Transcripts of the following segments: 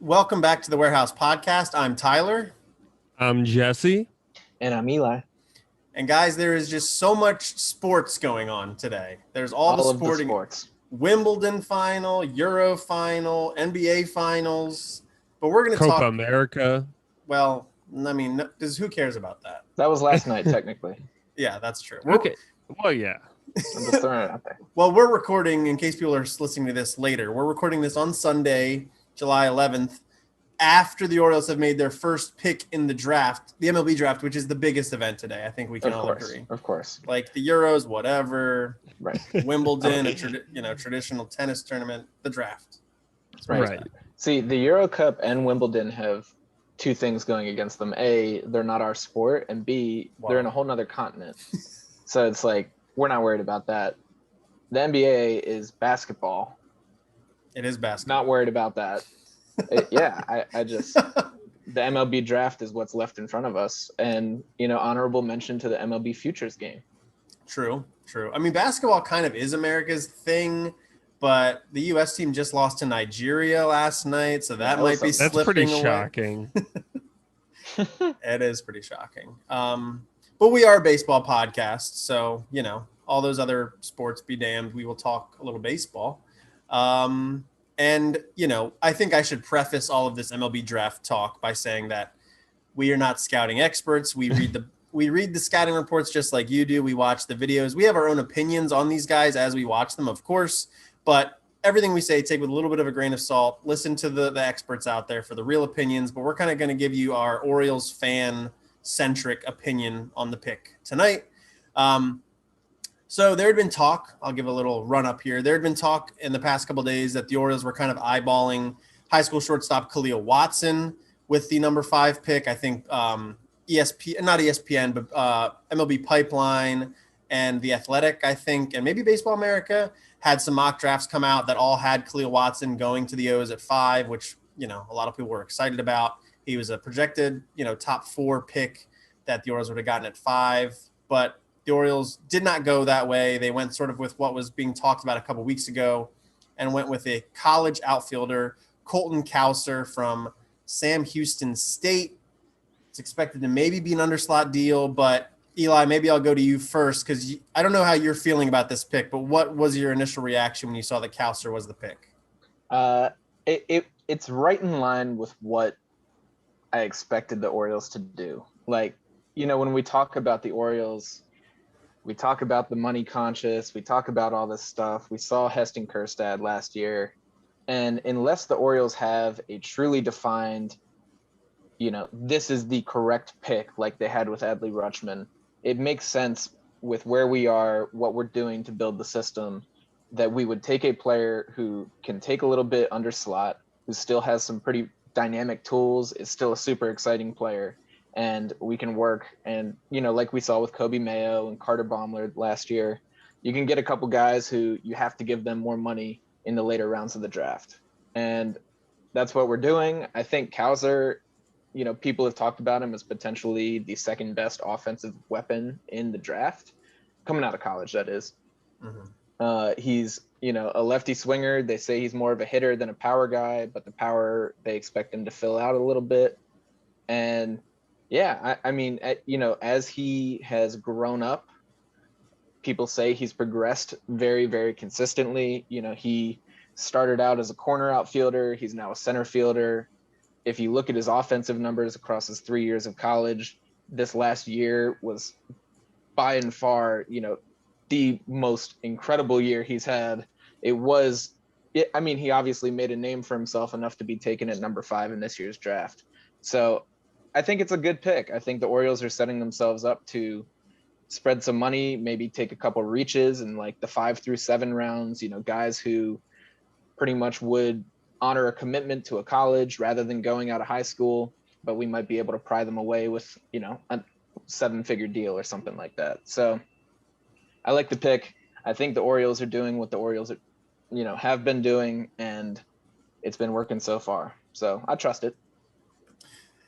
Welcome back to the Warehouse Podcast. I'm Tyler. I'm Jesse. And I'm Eli. And guys, there is just so much sports going on today. There's all the of the sporting sports. Wimbledon final, Euro final, NBA finals. But we're going to Copa talk America. Well, I mean, who cares about that? That was last night, technically. Yeah, that's true. Okay. Well, yeah. I'm just throwing it out there. Well, we're recording, in case people are listening to this later, we're recording this on Sunday, July 11th, after the Orioles have made their first pick in the draft, the MLB draft, which is the biggest event today. I think we can all agree. Of course. Like the Euros, whatever. Right. Wimbledon, traditional tennis tournament, the draft. Right. See, the Euro Cup and Wimbledon have two things going against them. A, they're not our sport, and B, they're in a whole nother continent. So it's like, we're not worried about that. The NBA is basketball. It is basketball. Not worried about that. I just the MLB draft is what's left in front of us, and honorable mention to the MLB futures game. True. I mean, basketball kind of is America's thing, but the U.S. team just lost to Nigeria last night, so that might be slipping away. That's pretty shocking. It is pretty shocking. But we are a baseball podcast, so all those other sports be damned. We will talk a little baseball. And, I think I should preface all of this MLB draft talk by saying that we are not scouting experts. We read the scouting reports just like you do. We watch the videos. We have our own opinions on these guys as we watch them, of course. But everything we say, take with a little bit of a grain of salt. Listen to the experts out there for the real opinions. But we're kind of going to give you our Orioles fan-centric opinion on the pick tonight. So there had been talk, I'll give a little run up here. There had been talk in the past couple of days that the Orioles were kind of eyeballing high school shortstop Khalil Watson with the number 5 pick. I think ESPN, but MLB Pipeline and The Athletic, I think, and maybe Baseball America had some mock drafts come out that all had Khalil Watson going to the O's at 5, which, a lot of people were excited about. He was a projected, top 4 pick that the Orioles would have gotten at 5, but the Orioles did not go that way. They went sort of with what was being talked about a couple weeks ago and went with a college outfielder, Colton Cowser from Sam Houston State. It's expected to maybe be an underslot deal, but Eli, maybe I'll go to you first because I don't know how you're feeling about this pick, but what was your initial reaction when you saw that Cowser was the pick? It's right in line with what I expected the Orioles to do. Like, when we talk about the Orioles, we talk about the money conscious. We talk about all this stuff. We saw Heston Kjerstad last year. And unless the Orioles have a truly defined, this is the correct pick like they had with Adley Rutschman, it makes sense with where we are, what we're doing to build the system, that we would take a player who can take a little bit under slot, who still has some pretty dynamic tools, is still a super exciting player, and we can work. And, like we saw with Kobe Mayo and Carter Baumler last year, you can get a couple guys who you have to give them more money in the later rounds of the draft. And that's what we're doing. I think Cowser, people have talked about him as potentially the second best offensive weapon in the draft, coming out of college, that is. Mm-hmm. He's, a lefty swinger. They say he's more of a hitter than a power guy, but the power, they expect him to fill out a little bit. And yeah, I mean, as he has grown up, people say he's progressed very, very consistently. He started out as a corner outfielder. He's now a center fielder. If you look at his offensive numbers across his 3 years of college, this last year was by and far, the most incredible year he's had. He obviously made a name for himself enough to be taken at number 5 in this year's draft. So I think it's a good pick. I think the Orioles are setting themselves up to spread some money, maybe take a couple reaches in like the 5 through 7 rounds, guys who pretty much would honor a commitment to a college rather than going out of high school, but we might be able to pry them away with, a 7-figure deal or something like that. So I like the pick. I think the Orioles are doing what the Orioles have been doing, and it's been working so far. So I trust it.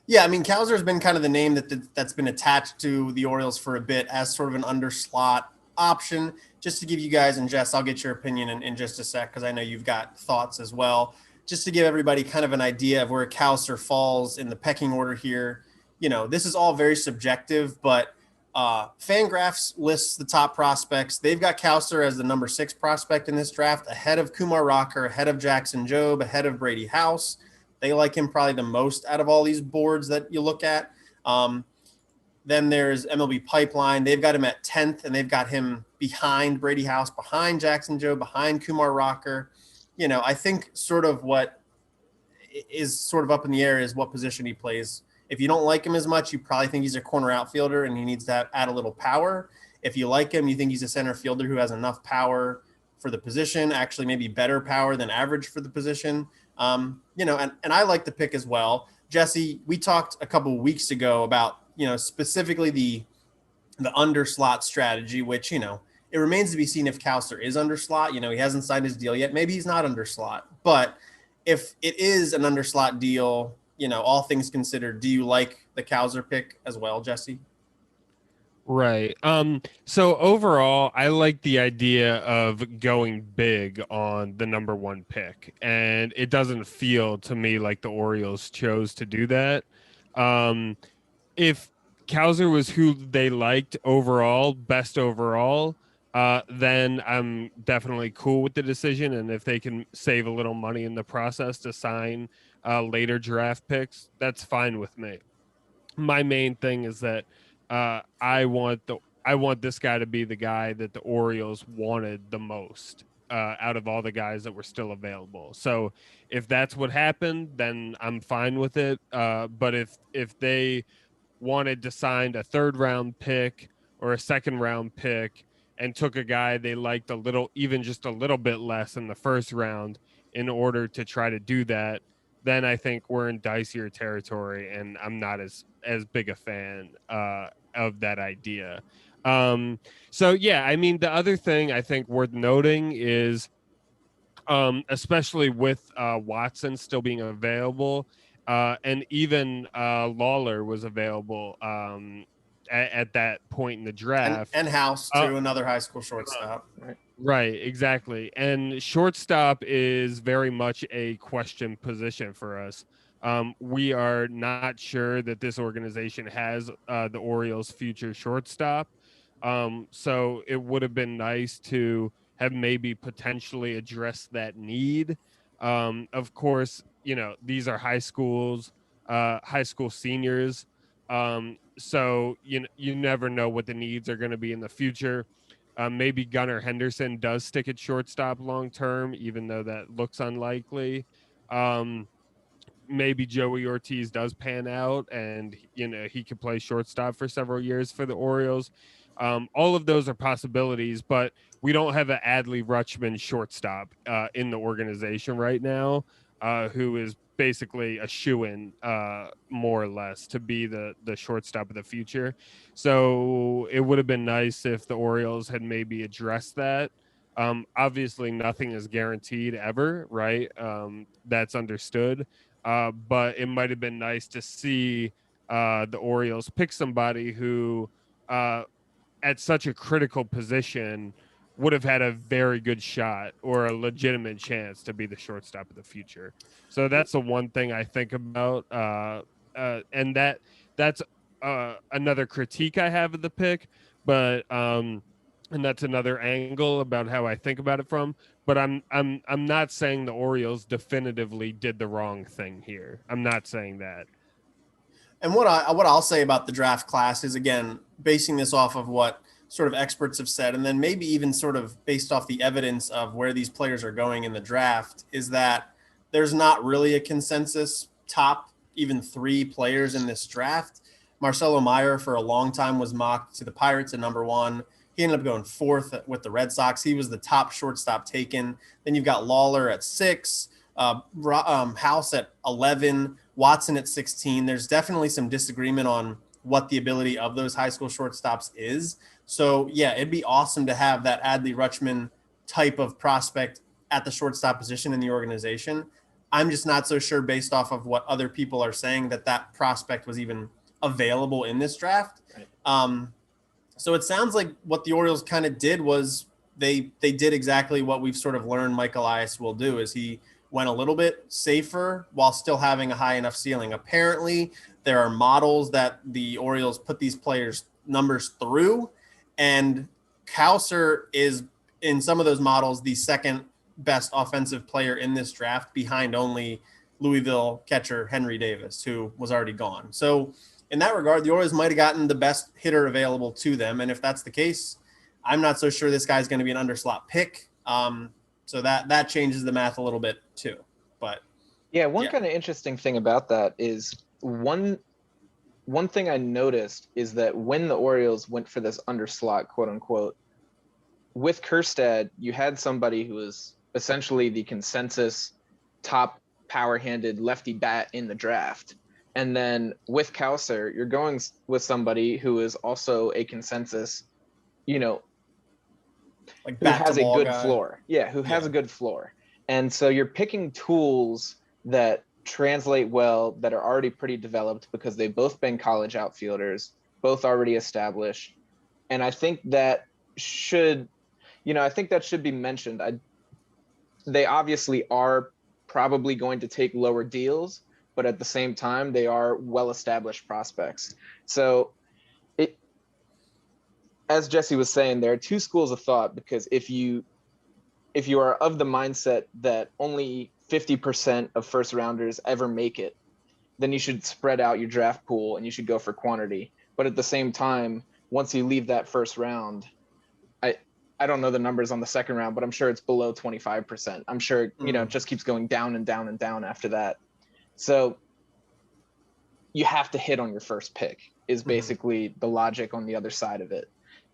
Yeah, I mean, Cowser has been kind of the name that's been attached to the Orioles for a bit as sort of an underslot option. Just to give you guys, and Jess, I'll get your opinion in just a sec because I know you've got thoughts as well. just to give everybody kind of an idea of where Cowser falls in the pecking order here, this is all very subjective, but Fangraphs lists the top prospects. They've got Cowser as the number 6 prospect in this draft, ahead of Kumar Rocker, ahead of Jackson Jobe, ahead of Brady House. They like him probably the most out of all these boards that you look at. Then there's MLB Pipeline. They've got him at 10th, and they've got him behind Brady House, behind Jackson Jobe, behind Kumar Rocker. I think sort of what is sort of up in the air is what position he plays. If you don't like him as much, you probably think he's a corner outfielder and he needs to add a little power. If you like him, you think he's a center fielder who has enough power for the position, actually maybe better power than average for the position. And I like the pick as well. Jesse, we talked a couple of weeks ago about, specifically the underslot strategy, which, it remains to be seen if Cowser is underslot. He hasn't signed his deal yet. Maybe he's not underslot. But if it is an underslot deal, all things considered, do you like the Cowser pick as well, Jesse? Right. So overall, I like the idea of going big on the number 1 pick, and it doesn't feel to me like the Orioles chose to do that. If Cowser was who they liked overall, best overall, then I'm definitely cool with the decision. And if they can save a little money in the process to sign later draft picks, that's fine with me. My main thing is that I want this guy to be the guy that the Orioles wanted the most out of all the guys that were still available. So if that's what happened, then I'm fine with it. But if they wanted to sign a 3rd round pick or a 2nd round pick and took a guy they liked even just a little bit less in the 1st round in order to try to do that, then I think we're in dicier territory, and I'm not as big a fan of that idea. So yeah, I mean, the other thing I think worth noting is, especially with Watson still being available, and even Lawler was available at that point in the draft. And House, too, another high school shortstop. Right, exactly. And shortstop is very much a question position for us. We are not sure that this organization has the Orioles' future shortstop. So it would have been nice to have maybe potentially addressed that need. Of course, these are high school seniors. So you never know what the needs are going to be in the future. Maybe Gunnar Henderson does stick at shortstop long term, even though that looks unlikely. Maybe Joey Ortiz does pan out, and he could play shortstop for several years for the Orioles. All of those are possibilities, but we don't have an Adley Rutschman shortstop in the organization right now, who is basically a shoo-in, more or less, to be the shortstop of the future. So it would have been nice if the Orioles had maybe addressed that. Obviously, nothing is guaranteed ever, right? That's understood. But it might have been nice to see the Orioles pick somebody who, at such a critical position, would have had a very good shot or a legitimate chance to be the shortstop of the future. So that's the one thing I think about. And that's another critique I have of the pick, but and that's another angle about how I think about it from. But I'm not saying the Orioles definitively did the wrong thing here. I'm not saying that. And what I'll say about the draft class is, again, basing this off of what sort of experts have said, and then maybe even sort of based off the evidence of where these players are going in the draft, is that there's not really a consensus top even 3 players in this draft. Marcelo Meyer for a long time was mocked to the Pirates at number 1. He ended up going 4th with the Red Sox. He was the top shortstop taken. Then you've got Lawler at 6, House at 11, Watson at 16. There's definitely some disagreement on what the ability of those high school shortstops is. So, yeah, it'd be awesome to have that Adley Rutschman type of prospect at the shortstop position in the organization. I'm just not so sure, based off of what other people are saying, that prospect was even available in this draft. Right. So it sounds like what the Orioles kind of did was they did exactly what we've sort of learned Mike Elias will do, is he went a little bit safer while still having a high enough ceiling. Apparently, there are models that the Orioles put these players' numbers through, and Cowser is, in some of those models, the second best offensive player in this draft, behind only Louisville catcher Henry Davis, who was already gone. So in that regard, the Orioles might have gotten the best hitter available to them. And if that's the case, I'm not so sure this guy's going to be an underslot pick. So that changes the math a little bit too. But yeah, one kind of interesting thing about that is one thing I noticed is that when the Orioles went for this underslot, quote unquote, with Kjerstad, you had somebody who was essentially the consensus top power-handed lefty bat in the draft. And then with Cowser, you're going with somebody who is also a consensus, like who has a good guy. floor. Yeah, who has a good floor. And so you're picking tools that translate well, that are already pretty developed because they've both been college outfielders, both already established. And I think that should be mentioned. They obviously are probably going to take lower deals, but at the same time, they are well-established prospects. So as Jesse was saying, there are two schools of thought, because if you are of the mindset that only 50% of first rounders ever make it, then you should spread out your draft pool and you should go for quantity. But at the same time, once you leave that first round, I don't know the numbers on the second round, but I'm sure it's below 25%. I'm sure, it just keeps going down and down and down after that. So you have to hit on your first pick is basically the logic on the other side of it.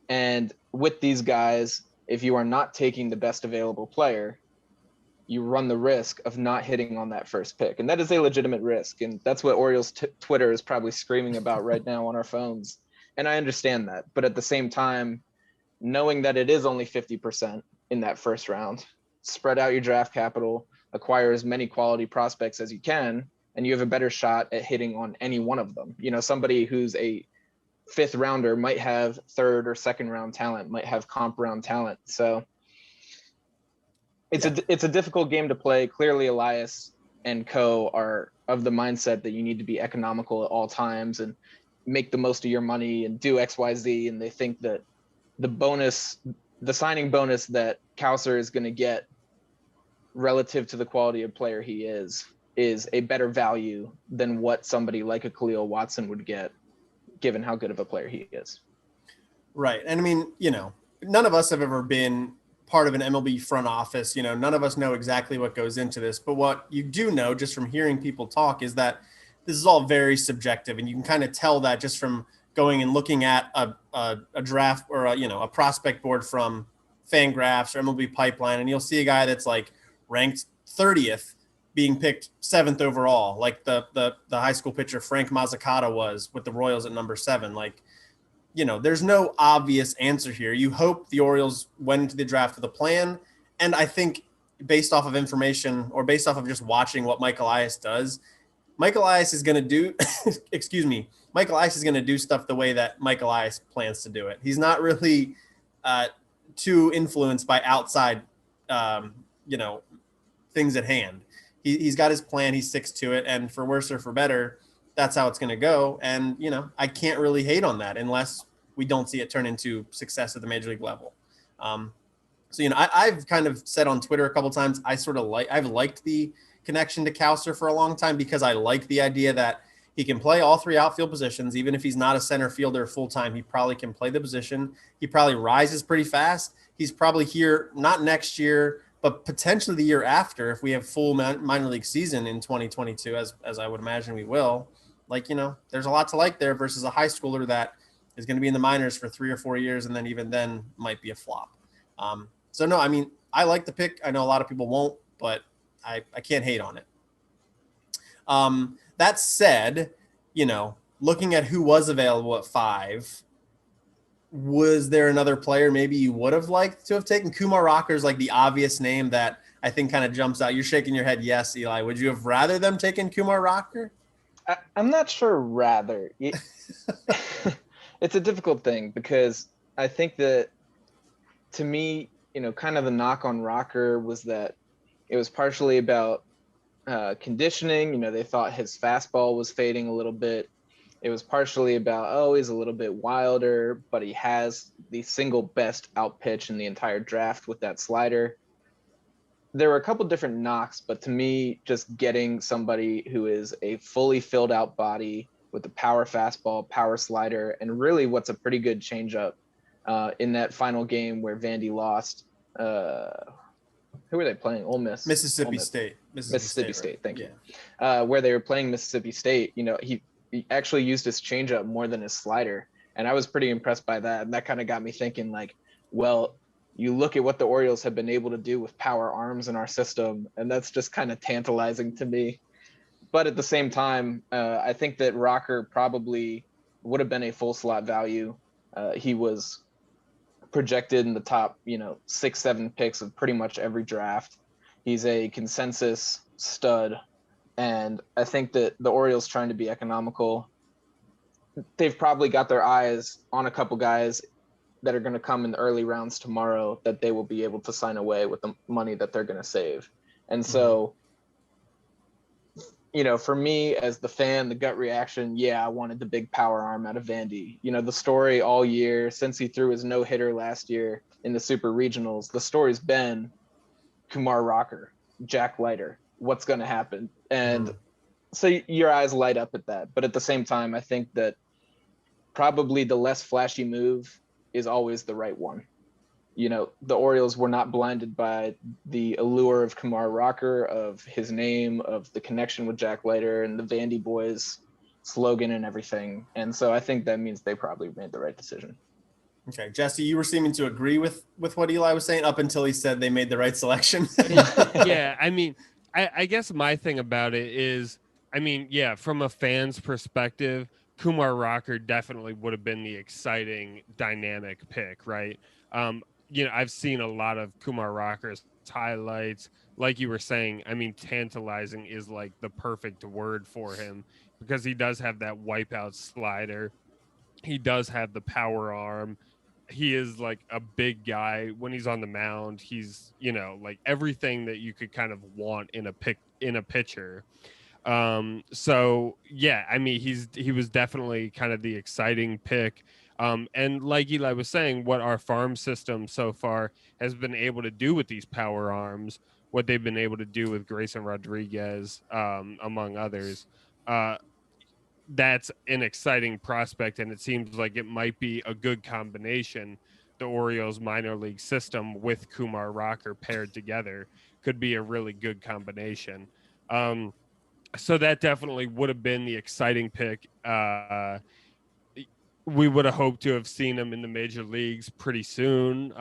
And with these guys, if you are not taking the best available player, you run the risk of not hitting on that first pick. And that is a legitimate risk. And that's what Orioles Twitter is probably screaming about right now on our phones. And I understand that. But at the same time, knowing that it is only 50% in that first round, spread out your draft capital, acquire as many quality prospects as you can, and you have a better shot at hitting on any one of them. Somebody who's a fifth rounder might have third or second round talent, might have comp round talent. So it's a difficult game to play. Clearly, Elias and co are of the mindset that you need to be economical at all times and make the most of your money and do XYZ. And they think that the signing bonus that Cowser is going to get relative to the quality of player he is a better value than what somebody like a Khalil Watson would get, given how good of a player he is. Right. And I mean, none of us have ever been part of an MLB front office. None of us know exactly what goes into this, but what you do know just from hearing people talk is that this is all very subjective. And you can kind of tell that just from going and looking at a draft or a prospect board from Fangraphs or MLB Pipeline, and you'll see a guy that's like ranked 30th being picked 7th overall, like the high school pitcher Frank Mazzucata was with the Royals at number 7. Like, there's no obvious answer here. You hope the Orioles went into the draft with a plan, and I think based off of information or based off of just watching what Mike Elias does, Mike Elias is going to do Mike Elias is going to do stuff the way that Mike Elias plans to do it. He's not really too influenced by outside, things at hand. He's got his plan. He sticks to it. And for worse or for better, that's how it's going to go. And, I can't really hate on that unless we don't see it turn into success at the major league level. I've kind of said on Twitter a couple of times, I've liked the connection to Cowser for a long time because I like the idea that he can play all three outfield positions. Even if he's not a center fielder full time, he probably can play the position. He probably rises pretty fast. He's probably here, not next year, but potentially the year after, if we have full minor league season in 2022, as I would imagine we will. There's a lot to like there versus a high schooler that is going to be in the minors for 3 or 4 years and then even then might be a flop. I like the pick. I know a lot of people won't, but I can't hate on it. That said, looking at who was available at 5, was there another player maybe you would have liked to have taken? Kumar Rocker's like the obvious name that I think kind of jumps out. You're shaking your head. Yes, Eli. Would you have rather them taken Kumar Rocker? I'm not sure rather. It's a difficult thing because I think that to me, kind of the knock on Rocker was that it was partially about conditioning. They thought his fastball was fading a little bit. It was partially about, he's a little bit wilder, but he has the single best out pitch in the entire draft with that slider. There were a couple different knocks, but to me, just getting somebody who is a fully filled out body with a power fastball, power slider, and really what's a pretty good changeup in that final game where Vandy lost. Who were they playing? Ole Miss. Mississippi State. Mississippi State. Right? Thank you. Where they were playing Mississippi State, he actually used his changeup more than his slider. And I was pretty impressed by that. And that kind of got me thinking you look at what the Orioles have been able to do with power arms in our system, and that's just kind of tantalizing to me. But at the same time, I think that Rocker probably would have been a full slot value. He was projected in the top, 6-7 picks of pretty much every draft. He's a consensus stud. And I think that the Orioles, trying to be economical, they've probably got their eyes on a couple guys that are going to come in the early rounds tomorrow that they will be able to sign away with the money that they're going to save. And so, for me as the fan, the gut reaction, I wanted the big power arm out of Vandy. The story all year since he threw his no-hitter last year in the Super Regionals, the story's been Kumar Rocker, Jack Leiter. What's going to happen? And so your eyes light up at that. But at the same time, I think that probably the less flashy move is always the right one. The Orioles were not blinded by the allure of Kumar Rocker, of his name, of the connection with Jack Leiter and the Vandy Boys slogan and everything. And so I think that means they probably made the right decision. Okay, Jesse, you were seeming to agree with what Eli was saying up until he said they made the right selection. Yeah, I mean, I guess my thing about it is, from a fan's perspective, Kumar Rocker definitely would have been the exciting, dynamic pick, right? I've seen a lot of Kumar Rocker's highlights. Like you were saying, tantalizing is like the perfect word for him because he does have that wipeout slider. He does have the power arm. He is like a big guy when he's on the mound. He's, like everything that you could kind of want in a pitcher. He was definitely kind of the exciting pick. And like Eli was saying, what our farm system so far has been able to do with these power arms, what they've been able to do with Grayson Rodriguez, among others, that's an exciting prospect. And it seems like it might be a good combination. The Orioles minor league system with Kumar Rocker paired together could be a really good combination. So that definitely would have been the exciting pick. We would have hoped to have seen him in the major leagues pretty soon,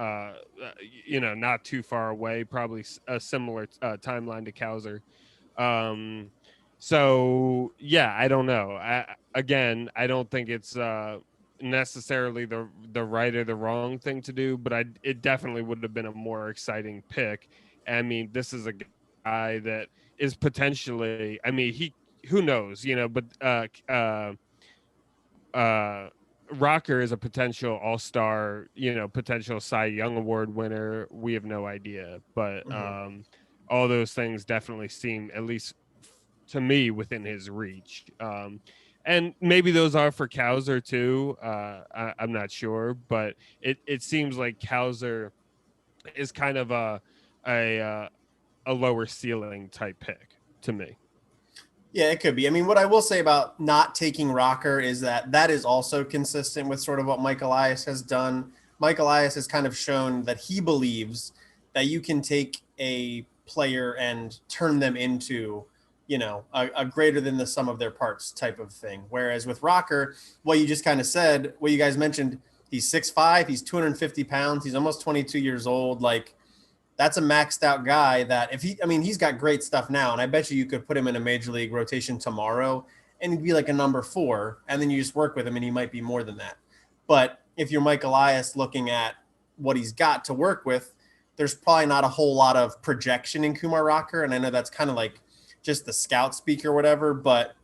not too far away, probably a similar timeline to Cowser. I don't know. I don't think it's necessarily the right or the wrong thing to do, but it definitely would have been a more exciting pick. This is a guy that is potentially, who knows, but Rocker is a potential all-star, potential Cy Young Award winner. We have no idea, but all those things definitely seem, at least to me, within his reach. And maybe those are for Cowser too. I'm not sure, but it seems like Cowser is kind of a lower ceiling type pick to me. Yeah, it could be. What I will say about not taking Rocker is that is also consistent with sort of what Mike Elias has done. Mike Elias has kind of shown that he believes that you can take a player and turn them into, a greater than the sum of their parts type of thing. Whereas with Rocker, what you just kind of said, what you guys mentioned, he's 6'5", he's 250 pounds, he's almost 22 years old. Like, that's a maxed out guy that he's got great stuff now. And I bet you could put him in a major league rotation tomorrow and he'd be like a number 4. And then you just work with him and he might be more than that. But if you're Mike Elias looking at what he's got to work with, there's probably not a whole lot of projection in Kumar Rocker. And I know that's kind of like just the scout speak or whatever, but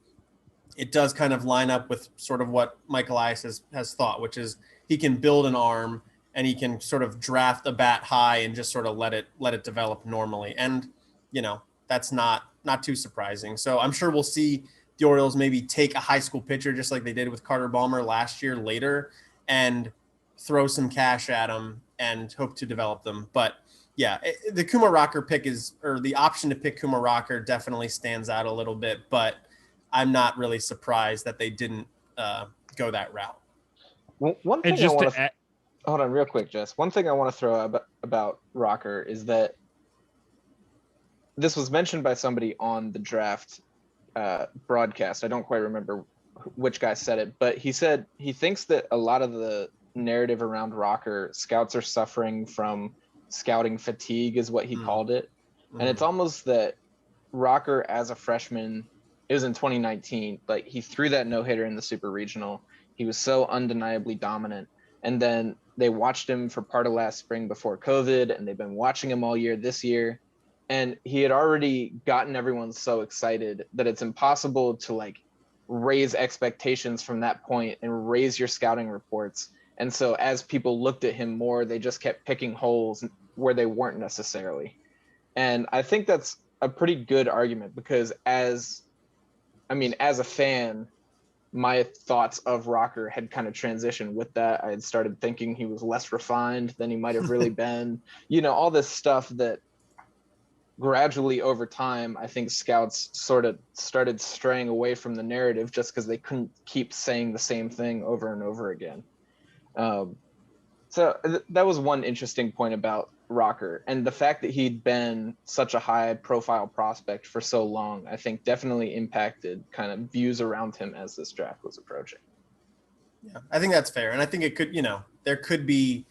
it does kind of line up with sort of what Mike Elias has thought, which is he can build an arm and he can sort of draft a bat high and just sort of let it develop normally. And, that's not not too surprising. So I'm sure we'll see the Orioles maybe take a high school pitcher just like they did with Carter Balmer last year later and throw some cash at them and hope to develop them. But yeah, the Kumar Rocker pick or the option to pick Kumar Rocker definitely stands out a little bit, but I'm not really surprised that they didn't go that route. One thing I want to hold on real quick, Jess. One thing I want to throw out about Rocker is that this was mentioned by somebody on the draft broadcast. I don't quite remember which guy said it, but he said he thinks that a lot of the narrative around Rocker, scouts are suffering from scouting fatigue is what he called it. And it's almost that Rocker as a freshman, it was in 2019, like he threw that no-hitter in the super regional. He was so undeniably dominant. And then they watched him for part of last spring before COVID, and they've been watching him all year this year. And he had already gotten everyone so excited that it's impossible to like raise expectations from that point and raise your scouting reports. And so as people looked at him more, they just kept picking holes where they weren't necessarily. And I think that's a pretty good argument because as a fan, my thoughts of Rocker had kind of transitioned with that. I had started thinking he was less refined than he might have really been. All this stuff that gradually over time, I think scouts sort of started straying away from the narrative just because they couldn't keep saying the same thing over and over again. So that was one interesting point about Rocker, and the fact that he'd been such a high profile prospect for so long, I think definitely impacted kind of views around him as this draft was approaching. Yeah, I think that's fair. And I think it could, there could be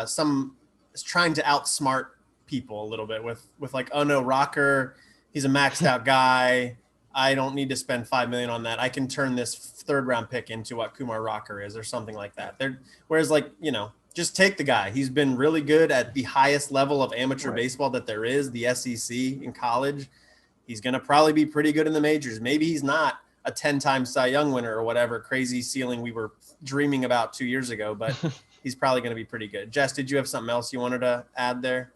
some trying to outsmart people a little bit with like, oh no, Rocker, he's a maxed out guy. I don't need to spend $5 million on that. I can turn this third round pick into what Kumar Rocker is or something like that. Whereas like, just take the guy. He's been really good at the highest level of amateur baseball that there is, the SEC in college. He's going to probably be pretty good in the majors. Maybe he's not a 10-time Cy Young winner or whatever crazy ceiling we were dreaming about 2 years ago, but he's probably going to be pretty good. Jess, did you have something else you wanted to add there?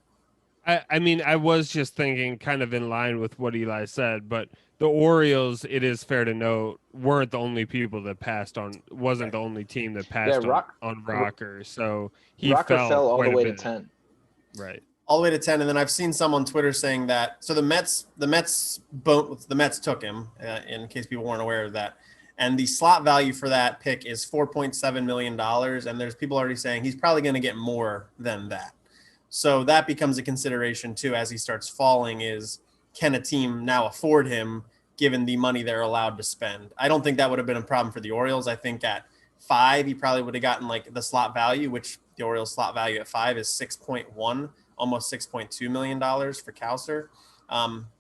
I mean, I was just thinking kind of in line with what Eli said, but the Orioles, it is fair to note, weren't the only people that wasn't the only team that passed on Rocker. So Rocker fell all the way to 10. Right. All the way to 10. And then I've seen some on Twitter saying that, so the Mets took him, in case people weren't aware of that. And the slot value for that pick is $4.7 million. And there's people already saying he's probably going to get more than that. So that becomes a consideration too, as he starts falling, is can a team now afford him given the money they're allowed to spend? I don't think that would have been a problem for the Orioles. I think at 5, he probably would have gotten like the slot value, which the Orioles slot value at 5 is 6.1, almost $6.2 million for Cowser.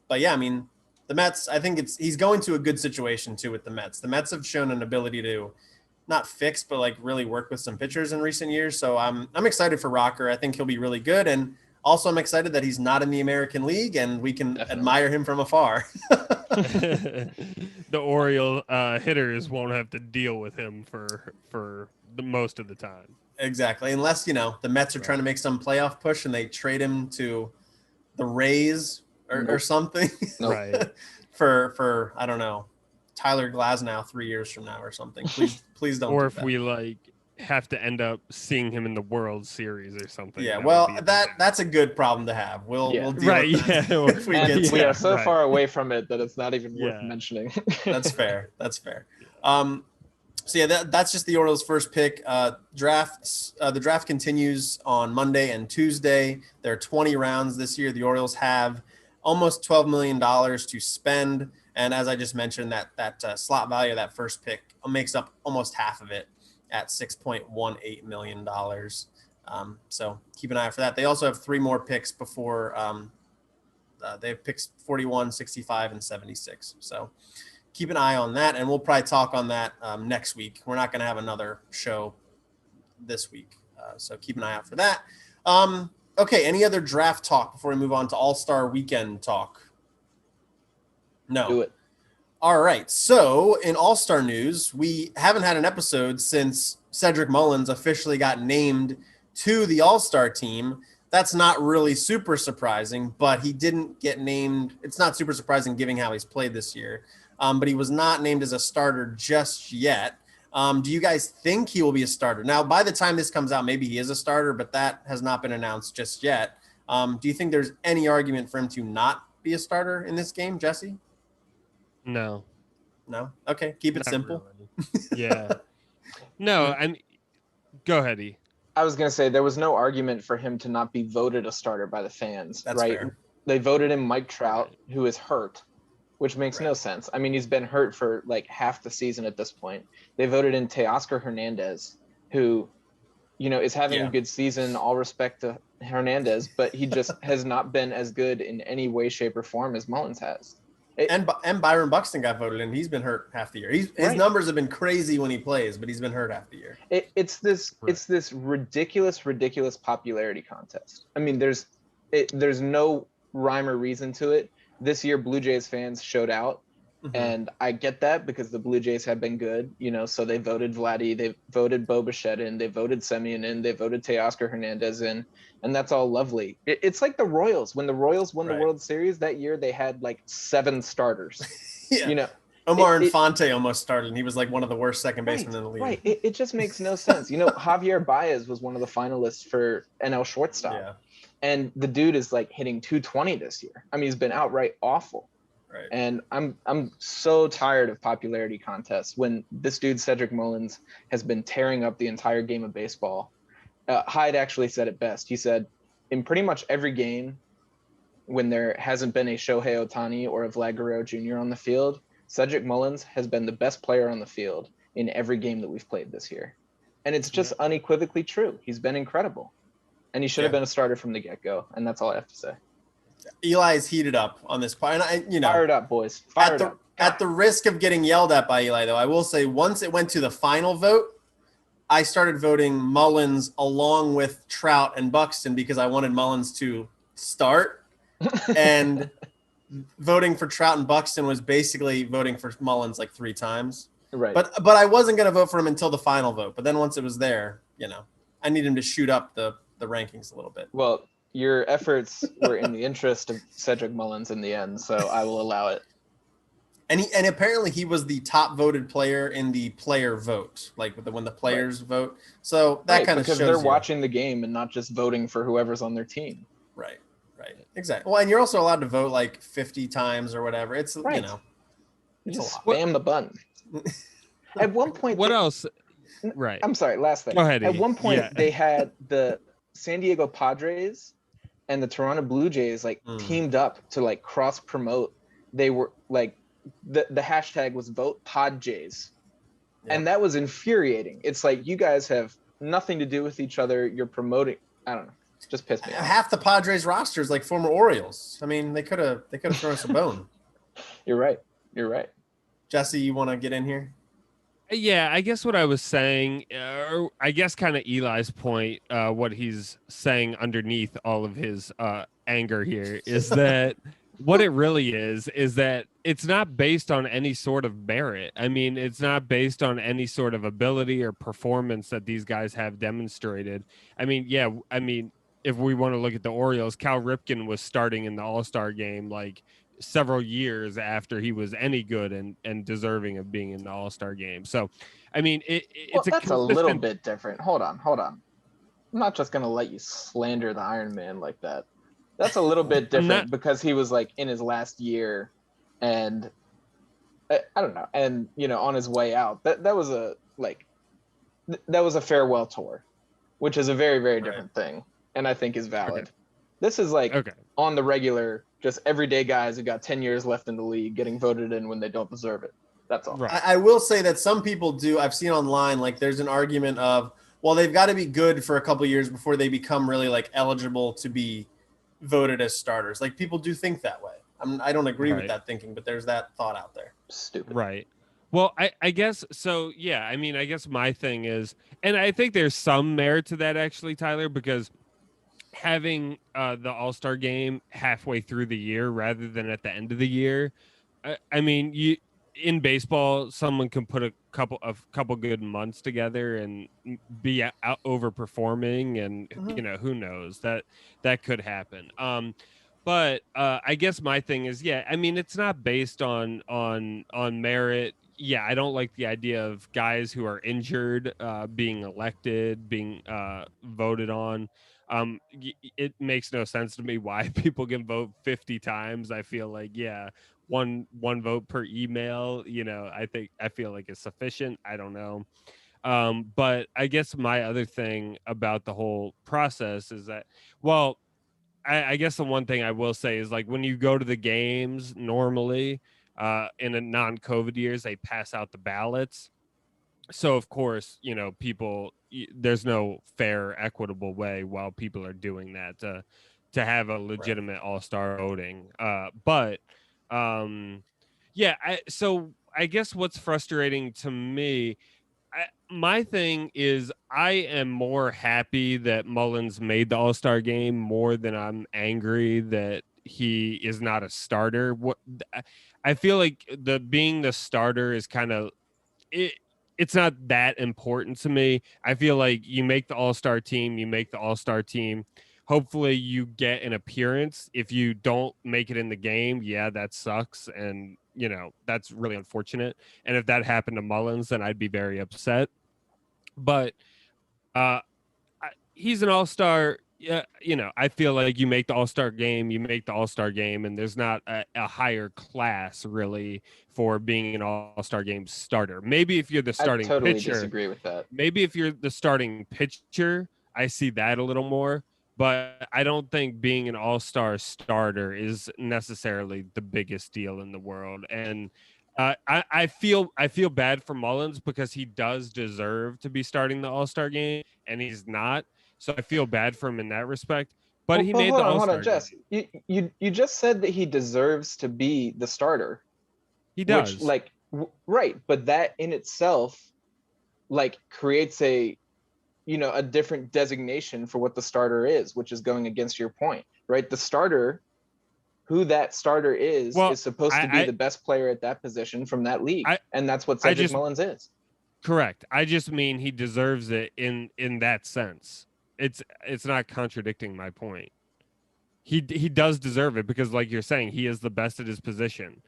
But yeah, I mean, the Mets, I think he's going to a good situation too with the Mets. The Mets have shown an ability to not fix, but like really work with some pitchers in recent years. So I'm excited for Rocker. I think he'll be really good. And also I'm excited that he's not in the American League and we can admire him from afar. The Oriole hitters won't have to deal with him for the most of the time. Exactly. Unless, the Mets are trying to make some playoff push and they trade him to the Rays or something. Right. for, I don't know, Tyler Glasnow 3 years from now or something. Please don't. Or do if that. we like have to end up seeing him in the World Series or something. Yeah, that's a good problem to have. We'll deal with that if we get to we are so far away from it that it's not even worth mentioning. That's fair. So yeah, that's just the Orioles' first pick. The draft continues on Monday and Tuesday. There are 20 rounds this year. The Orioles have almost $12 million to spend. And as I just mentioned, that slot value of that first pick makes up almost half of it at $6.18 million. So keep an eye out for that. They also have 3 more picks before they have picks 41, 65, and 76. So keep an eye on that. And we'll probably talk on that next week. We're not going to have another show this week. So keep an eye out for that. Okay. Any other draft talk before we move on to All-Star Weekend talk? No. Do it. All right. So in All-Star news, we haven't had an episode since Cedric Mullins officially got named to the All-Star team. that's not really super surprising, but he didn't get named. It's not super surprising given how he's played this year. But he was not named as a starter just yet. Do you guys think he will be a starter? Now, by the time this comes out, maybe he is a starter, but that has not been announced just yet. Do you think there's any argument for him to not be a starter in this game, Jesse? No. No? Okay, keep it simple. Really. Yeah. No, go ahead, E. I was going to say there was no argument for him to not be voted a starter by the fans. That's right? fair. They voted him Mike Trout, who is hurt, which makes no sense. I mean, he's been hurt for like half the season at this point. They voted in Teoscar Hernandez, who, is having a good season. All respect to Hernandez, but he just has not been as good in any way, shape, or form as Mullins has. And Byron Buxton got voted in. He's been hurt half the year. His numbers have been crazy when he plays, but he's been hurt half the year. It's this ridiculous popularity contest. I mean, there's no rhyme or reason to it. This year, Blue Jays fans showed out, and I get that because the Blue Jays have been good. So they voted Vladdy, they voted Bo Bichette in, they voted Semien in, they voted Teoscar Hernandez in, and that's all lovely. It's like the Royals. When the Royals won the World Series that year, they had like 7 starters. Yeah. Omar Infante almost started, and he was like one of the worst second basemen in the league. Right. It just makes no sense. Javier Baez was one of the finalists for NL shortstop. Yeah. And the dude is like hitting 220 this year. I mean, he's been outright awful. Right. And I'm so tired of popularity contests when this dude, Cedric Mullins, has been tearing up the entire game of baseball. Hyde actually said it best. He said, in pretty much every game when there hasn't been a Shohei Ohtani or a Vlad Guerrero Jr. on the field, Cedric Mullins has been the best player on the field in every game that we've played this year. And it's just unequivocally true. He's been incredible. And he should have been a starter from the get-go. And that's all I have to say. Eli's heated up on this part. And Fired up, boys. Fired up. At the risk of getting yelled at by Eli, though, I will say once it went to the final vote, I started voting Mullins along with Trout and Buxton because I wanted Mullins to start. And voting for Trout and Buxton was basically voting for Mullins like 3 times. Right. But I wasn't going to vote for him until the final vote. But then once it was there, I need him to shoot up the rankings a little bit. Well, your efforts were in the interest of Cedric Mullins in the end, so I will allow it. And apparently he was the top voted player in the player vote, like when the players vote. So that kind of shows because they're watching the game and not just voting for whoever's on their team. Right. Exactly. Well, and you're also allowed to vote like 50 times or whatever. It's you it's just a lot. spam the button. At one point, what else? Right. I'm sorry. Last thing. Go ahead. At one point, they had the San Diego Padres and the Toronto Blue Jays teamed up to like cross promote. They were like the hashtag was vote Pod Jays. Yep. And that was infuriating. It's like you guys have nothing to do with each other. You're promoting. I don't know. It just pissed me off. Half the Padres roster is like former Orioles. I mean, they could have thrown us a bone. You're right. Jesse, you want to get in here? Yeah, I guess what I was saying, I guess kind of Eli's point, what he's saying underneath all of his anger here is that what it really is that it's not based on any sort of merit. I mean, it's not based on any sort of ability or performance that these guys have demonstrated. I mean, if we want to look at the Orioles, Cal Ripken was starting in the All-Star game like several years after he was any good and deserving of being in the All-Star game. So, I mean, that's a little bit different. Hold on. I'm not just going to let you slander the Iron Man like that. That's a little bit different because he was like in his last year and I don't know. And, on his way out, that was a farewell tour, which is a very, very different thing. And I think is valid. Okay. This is on the regular, just everyday guys who got 10 years left in the league getting voted in when they don't deserve it. That's all. Right. I will say that some people do. I've seen online, like there's an argument of, well, they've got to be good for a couple of years before they become really like eligible to be voted as starters. Like people do think that way. I don't agree with that thinking, but there's that thought out there. Stupid. Right. Well, I guess so. Yeah. I mean, I guess my thing is, and I think there's some merit to that actually, Tyler, because having the All-Star game halfway through the year rather than at the end of the year, I mean, in baseball, someone can put a couple good months together and be out overperforming, and who knows, that could happen. But I guess my thing is, yeah, I mean, it's not based on merit. Yeah, I don't like the idea of guys who are injured being elected, being voted on. It makes no sense to me why people can vote 50 times. I feel like, yeah, one vote per email, I feel like is sufficient. I don't know. But I guess my other thing about the whole process is that, well, I guess the one thing I will say is, like, when you go to the games normally, in a non-COVID years, they pass out the ballots. So of course, there's no fair, equitable way while people are doing that to have a legitimate all-star voting. But yeah, so I guess what's frustrating to me, my thing is, I am more happy that Mullins made the All-Star game more than I'm angry that he is not a starter. I feel like being the starter is kind of it. It's not that important to me. I feel like you make the All-Star team, Hopefully you get an appearance. If you don't make it in the game, yeah, that sucks. And, that's really unfortunate. And if that happened to Mullins, then I'd be very upset. But he's an all-star. Yeah, I feel like you make the all-star game, and there's not a higher class really for being an all-star game starter. Maybe if you're the I starting totally pitcher, disagree with that. maybe if you're the starting pitcher, I see that a little more. But I don't think being an all-star starter is necessarily the biggest deal in the world. And I feel bad for Mullins because he does deserve to be starting the All-Star game, and he's not. So I feel bad for him in that respect. But Well, he but made the hold on, All-Star Jess. game. You just said that he deserves to be the starter, He which, does. like, right, but that in itself, like, creates a different designation for what the starter is, which is going against your point, right? The starter, who that starter is Well, supposed to be the best player at that position from that league, and that's what Cedric Mullins is. Correct. I just mean he deserves it in that sense. It's not contradicting my point. He does deserve it because, like you're saying, he is the best at his position,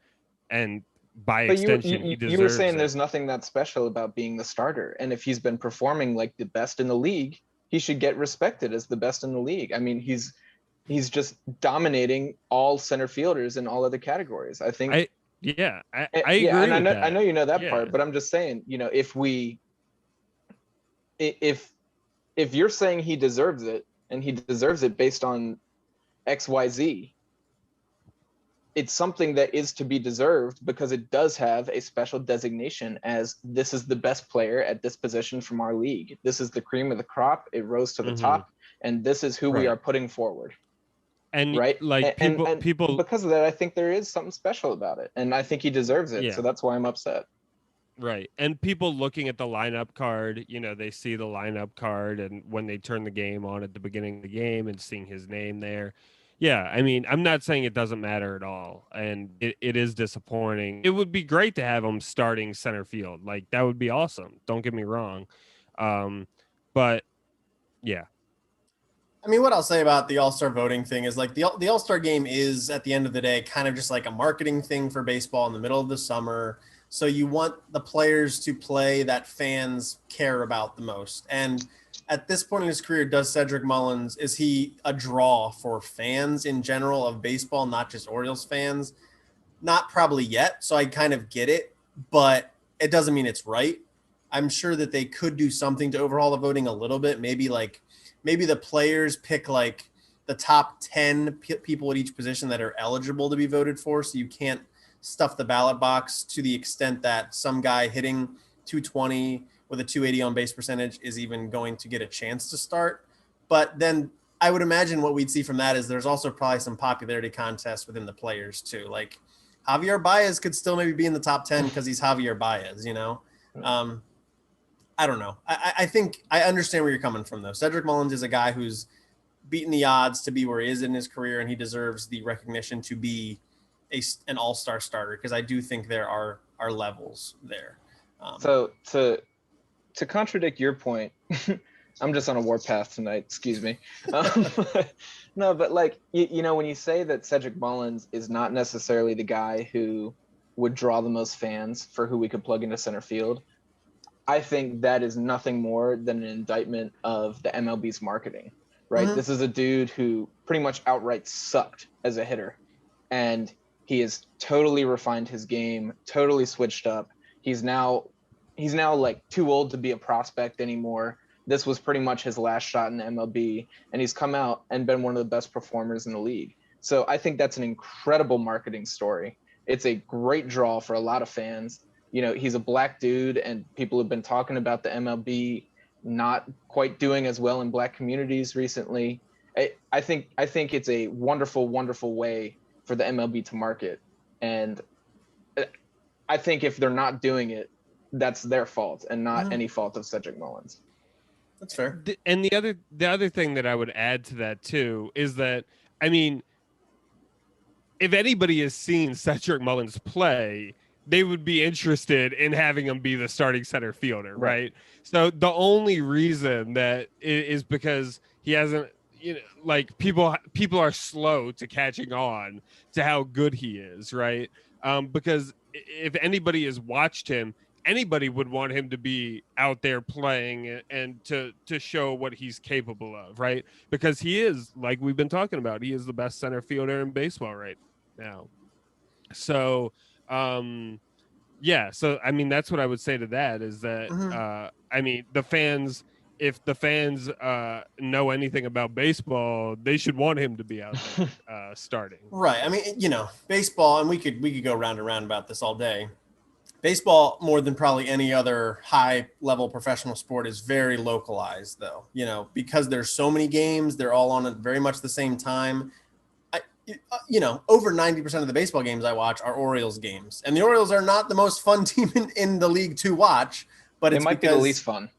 and by But extension, he you were deserves saying it. there's nothing that special about being the starter, and if he's been performing like the best in the league, he should get respected as the best in the league. I mean, he's just dominating all center fielders in all other categories. I think. I agree Yeah, and with that. I know you know that Yeah. part, but I'm just saying, if you're saying he deserves it, and he deserves it based on XYZ, it's something that is to be deserved because it does have a special designation as this is the best player at this position from our league. This is the cream of the crop. It rose to the top, and this is who we are putting forward. And right, like people because of that, I think there is something special about it, and I think he deserves it. So that's why I'm upset. Right. And people looking at the lineup card, they see the lineup card, and when they turn the game on at the beginning of the game and seeing his name there. Yeah, I mean, I'm not saying it doesn't matter at all. And it is disappointing. It would be great to have him starting center field. Like, that would be awesome. Don't get me wrong. But yeah. I mean, what I'll say about the All-Star voting thing is, like, the All-Star game is, at the end of the day, kind of just like a marketing thing for baseball in the middle of the summer. So you want the players to play that fans care about the most. And at this point in his career, does Cedric Mullins, is he a draw for fans in general of baseball, not just Orioles fans? Not probably yet. So I kind of get it, but it doesn't mean it's right. I'm sure that they could do something to overhaul the voting a little bit. Maybe the players pick like the top 10 people at each position that are eligible to be voted for. So you can't stuff the ballot box to the extent that some guy hitting 220 with a 280 on base percentage is even going to get a chance to start. But then I would imagine what we'd see from that is there's also probably some popularity contests within the players too. Like Javier Baez could still maybe be in the top 10 because he's Javier Baez, I don't know. I think I understand where you're coming from, though. Cedric Mullins is a guy who's beaten the odds to be where he is in his career, and he deserves the recognition to be an all-star starter, because I do think there are are levels there. So to contradict your point, I'm just on a warpath tonight. Excuse me. No, but like you know, when you say that Cedric Mullins is not necessarily the guy who would draw the most fans for who we could plug into center field, I think that is nothing more than an indictment of the MLB's marketing. Right? Mhm. This is a dude who pretty much outright sucked as a hitter, and he has totally refined his game, totally switched up. He's now like too old to be a prospect anymore. This was pretty much his last shot in the MLB, and he's come out and been one of the best performers in the league. So I think that's an incredible marketing story. It's a great draw for a lot of fans. You know, he's a black dude, and people have been talking about the MLB not quite doing as well in black communities recently. I think it's a wonderful, wonderful way for the MLB to market. And I think if they're not doing it, that's their fault and not any fault of Cedric Mullins. That's fair. And the other thing that I would add to that too is that, I mean, if anybody has seen Cedric Mullins play, they would be interested in having him be the starting center fielder, right? So the only reason that is because he hasn't, you know, like people are slow to catching on to how good he is, right? Because if anybody has watched him, anybody would want him to be out there playing and to show what he's capable of, right? Because he is, like we've been talking about, he is the best center fielder in baseball right now. So yeah, so I mean that's what I would say to that is that I mean the fans, if the fans know anything about baseball, they should want him to be out there starting. Right. I mean, you know, baseball, and we could go round and round about this all day. Baseball, more than probably any other high level professional sport, is very localized though, you know, because there's so many games, they're all on at very much the same time. You know, over 90% of the baseball games I watch are Orioles games, and the Orioles are not the most fun team in the league to watch, but it might be the least fun.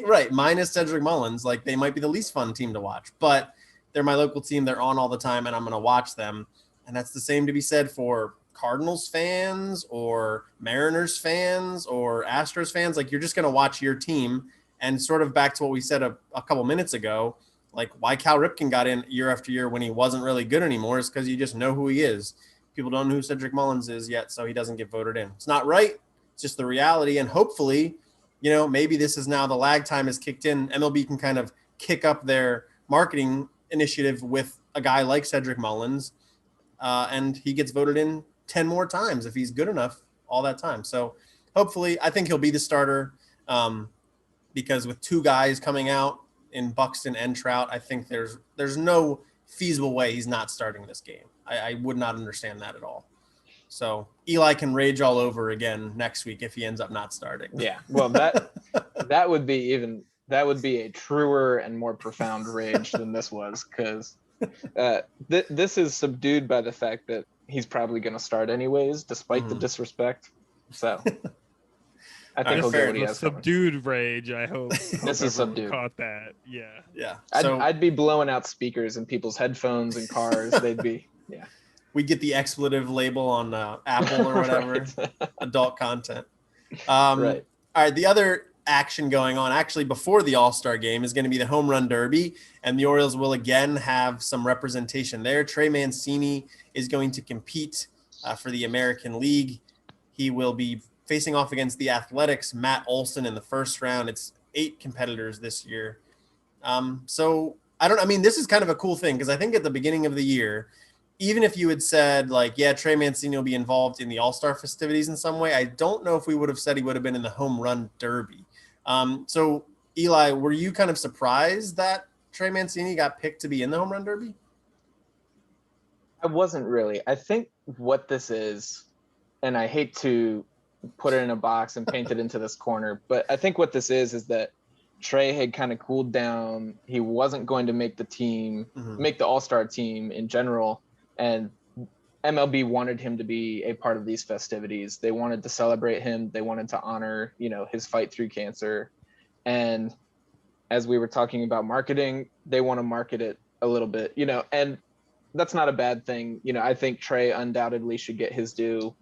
Right. Minus Cedric Mullins, like they might be the least fun team to watch, but they're my local team. They're on all the time, and I'm going to watch them. And that's the same to be said for Cardinals fans or Mariners fans or Astros fans. Like you're just going to watch your team. And sort of back to what we said a couple minutes ago, like why Cal Ripken got in year after year when he wasn't really good anymore is because you just know who he is. People don't know who Cedric Mullins is yet, so he doesn't get voted in. It's not right. It's just the reality. And hopefully, you know, maybe this is now the lag time has kicked in. MLB can kind of kick up their marketing initiative with a guy like Cedric Mullins, and he gets voted in 10 more times if he's good enough all that time. So hopefully, I think he'll be the starter because with two guys coming out in Buxton and Trout, I think there's no feasible way he's not starting this game. I would not understand that at all. So Eli can rage all over again next week if he ends up not starting. Yeah, well, that would be a truer and more profound rage than this was, because this is subdued by the fact that he's probably going to start anyways, despite the disrespect. So I think he'll get what he has. Subdued rage. I hope this is subdued. Caught that. Yeah. Yeah. I'd be blowing out speakers in people's headphones and cars. They'd be, yeah. We get the expletive label on Apple or whatever, adult content. Right. All right. The other action going on actually before the All-Star game is going to be the Home Run Derby, and the Orioles will again have some representation there. Trey Mancini is going to compete for the American League. He will be facing off against the Athletics' Matt Olson in the first round. It's 8 competitors this year. So I mean, this is kind of a cool thing because I think at the beginning of the year, even if you had said like, yeah, Trey Mancini will be involved in the All-Star festivities in some way, I don't know if we would have said he would have been in the Home Run Derby. So Eli, were you kind of surprised that Trey Mancini got picked to be in the Home Run Derby? I wasn't really. I think what this is, and I hate to put it in a box and paint it into this corner, but I think what this is that Trey had kind of cooled down. He wasn't going to make the team, make the All-Star team in general. And MLB wanted him to be a part of these festivities. They wanted to celebrate him. They wanted to honor, you know, his fight through cancer. And as we were talking about marketing, they want to market it a little bit, you know, and that's not a bad thing. You know, I think Trey undoubtedly should get his due.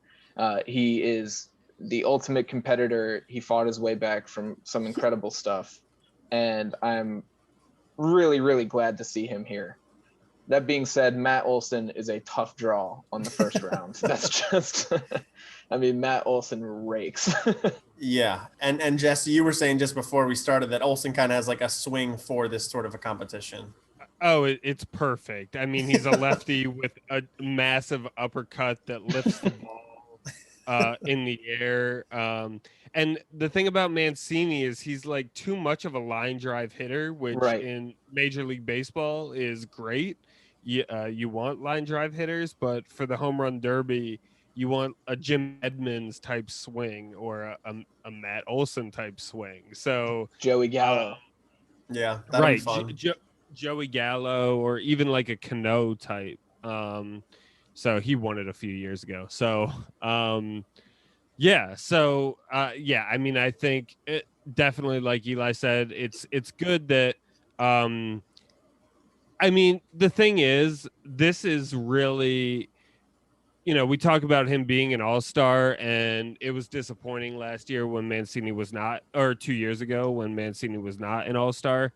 He is the ultimate competitor. He fought his way back from some incredible stuff, and I'm really, really glad to see him here. That being said, Matt Olson is a tough draw on the first round. That's just, I mean, Matt Olson rakes. Yeah. And Jesse, you were saying just before we started that Olson kind of has like a swing for this sort of a competition. Oh, it's perfect. I mean, he's a lefty with a massive uppercut that lifts the ball in the air. And the thing about Mancini is he's like too much of a line drive hitter, which Right. in Major League Baseball is great. You want line drive hitters, but for the home run derby, you want a Jim Edmonds type swing or a Matt Olson type swing. So Joey Gallo. Yeah, that'll be fun. Joey Gallo or even like a Cano type. So he won it a few years ago. So yeah. So yeah, I mean, I think it definitely, like Eli said, it's good that I mean, the thing is, this is really, we talk about him being an all-star, and it was disappointing last year when Mancini was not, or 2 years ago when Mancini was not an all-star.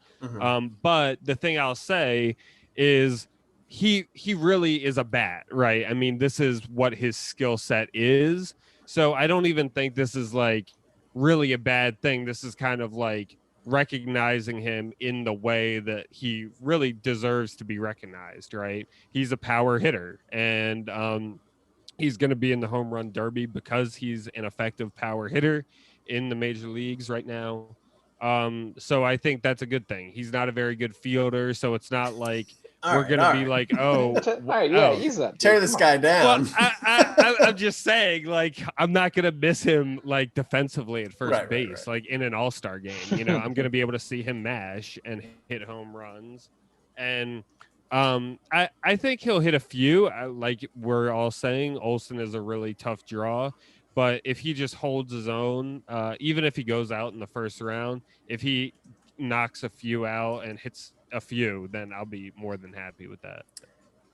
But the thing I'll say is he really is a bat, right? I mean, this is what his skill set is. So I don't even think this is like really a bad thing. This is kind of like recognizing him in the way that he really deserves to be recognized, right? He's a power hitter, and he's going to be in the home run derby because he's an effective power hitter in the major leagues right now. So I think that's a good thing. He's not a very good fielder, so it's not like we're going to be like, oh, all right, yeah, use that. Tear this guy down. Well, I'm just saying, like, I'm not going to miss him like defensively at first base, like in an all-star game. I'm going to be able to see him mash and hit home runs, and I think he'll hit a few. Like we're all saying, Olsen is a really tough draw, but if he just holds his own, even if he goes out in the first round, if he knocks a few out and hits a few, then I'll be more than happy with that.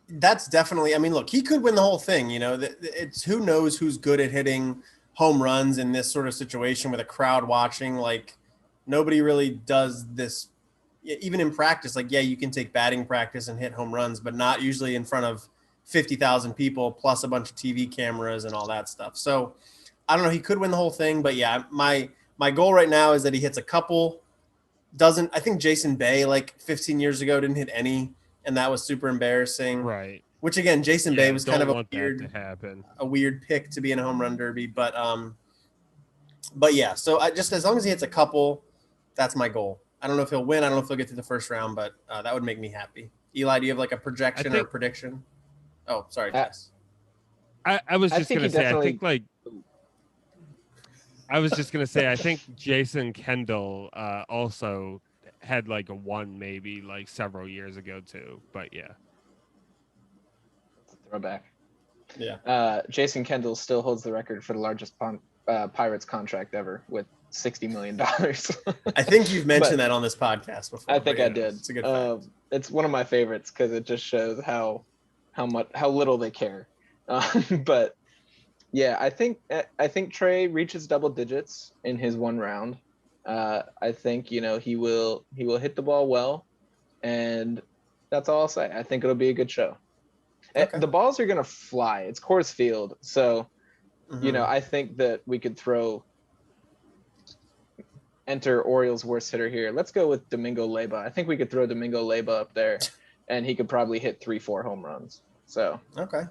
That's definitely, I mean, look, he could win the whole thing. It's who knows who's good at hitting home runs in this sort of situation with a crowd watching. Like nobody really does this. Even in practice, like, yeah, you can take batting practice and hit home runs, but not usually in front of 50,000 people plus a bunch of TV cameras and all that stuff. So I don't know. He could win the whole thing, but yeah, my goal right now is that he hits a couple. I think Jason Bay, like 15 years ago, didn't hit any, and that was super embarrassing. Right. Which again, Jason Bay was kind of a weird pick to be in a home run derby, but yeah. So just as long as he hits a couple, that's my goal. I don't know if he'll win. I don't know if he'll get through the first round, but that would make me happy. Eli, do you have like a projection or a prediction? Oh, sorry, Jess. I was just going to say, I think Jason Kendall also had like a 1 maybe like several years ago too. But yeah. Throwback. Yeah. Jason Kendall still holds the record for the largest Pirates contract ever with $60 million. I think you've mentioned that on this podcast before. I think I did. It's a good fact. It's one of my favorites because it just shows how little they care. But yeah, I think Trey reaches double digits in his one round. I think he will hit the ball well, and that's all I'll say. I think it'll be a good show. Okay. The balls are gonna fly. It's Coors Field, so I think that we could enter Orioles' worst hitter here. Let's go with Domingo Leyba. I think we could throw Domingo Leyba up there, and he could probably hit 3-4 home runs. So okay.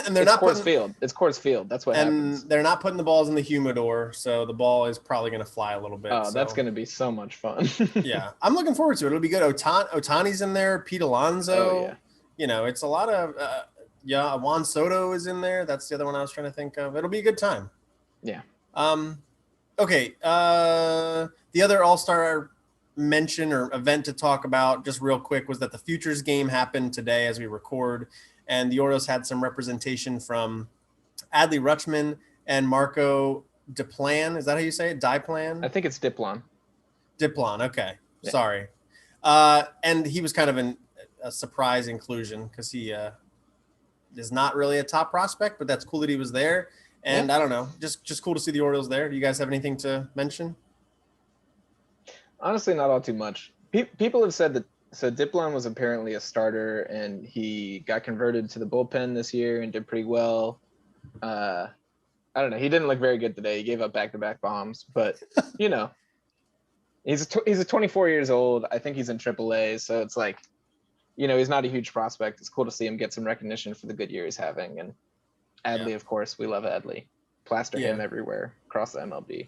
And they're not Coors Field. It's Coors Field. That's what happens. And they're not putting the balls in the humidor, so the ball is probably going to fly a little bit. Oh, that's going to be so much fun. Yeah, I'm looking forward to it. It'll be good. Otani's in there. Pete Alonso. Oh, yeah. It's a lot of Juan Soto is in there. That's the other one I was trying to think of. It'll be a good time. Yeah. Okay. The other All-Star mention or event to talk about just real quick was that the Futures game happened today as we record, and the Orioles had some representation from Adley Rutschman and Marco Diplan. Is that how you say it? Diplan? I think it's Diplan. Diplan. Okay. Yeah. Sorry. And he was kind of a surprise inclusion because he is not really a top prospect, but that's cool that he was there. And I don't know, just cool to see the Orioles there. Do you guys have anything to mention? Honestly, not all too much. People have said that. So Diplan was apparently a starter, and he got converted to the bullpen this year and did pretty well. I don't know. He didn't look very good today. He gave up back-to-back bombs, but you know, he's 24 years old. I think he's in AAA, so it's like, you know, he's not a huge prospect. It's cool to see him get some recognition for the good year he's having. And Adley, of course, we love Adley. Plaster him everywhere across the MLB.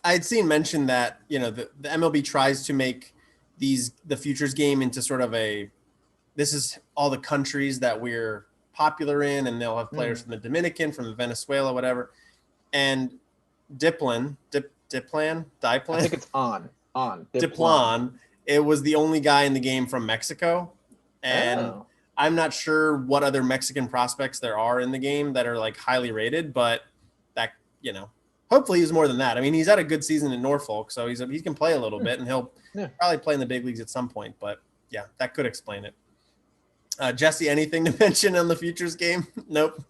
I had seen mention that, you know, the MLB tries to make the futures game into sort of this is all the countries that we're popular in, and they'll have players from the Dominican, from the Venezuela, whatever. And Diplan, I think it's on Diplan. It was the only guy in the game from Mexico, and I'm not sure what other Mexican prospects there are in the game that are like highly rated, but that, you know, hopefully he's more than that. I mean, he's had a good season in Norfolk, so he can play a little bit, and he'll probably play in the big leagues at some point. But yeah, that could explain it. Jesse, anything to mention on the futures game? Nope.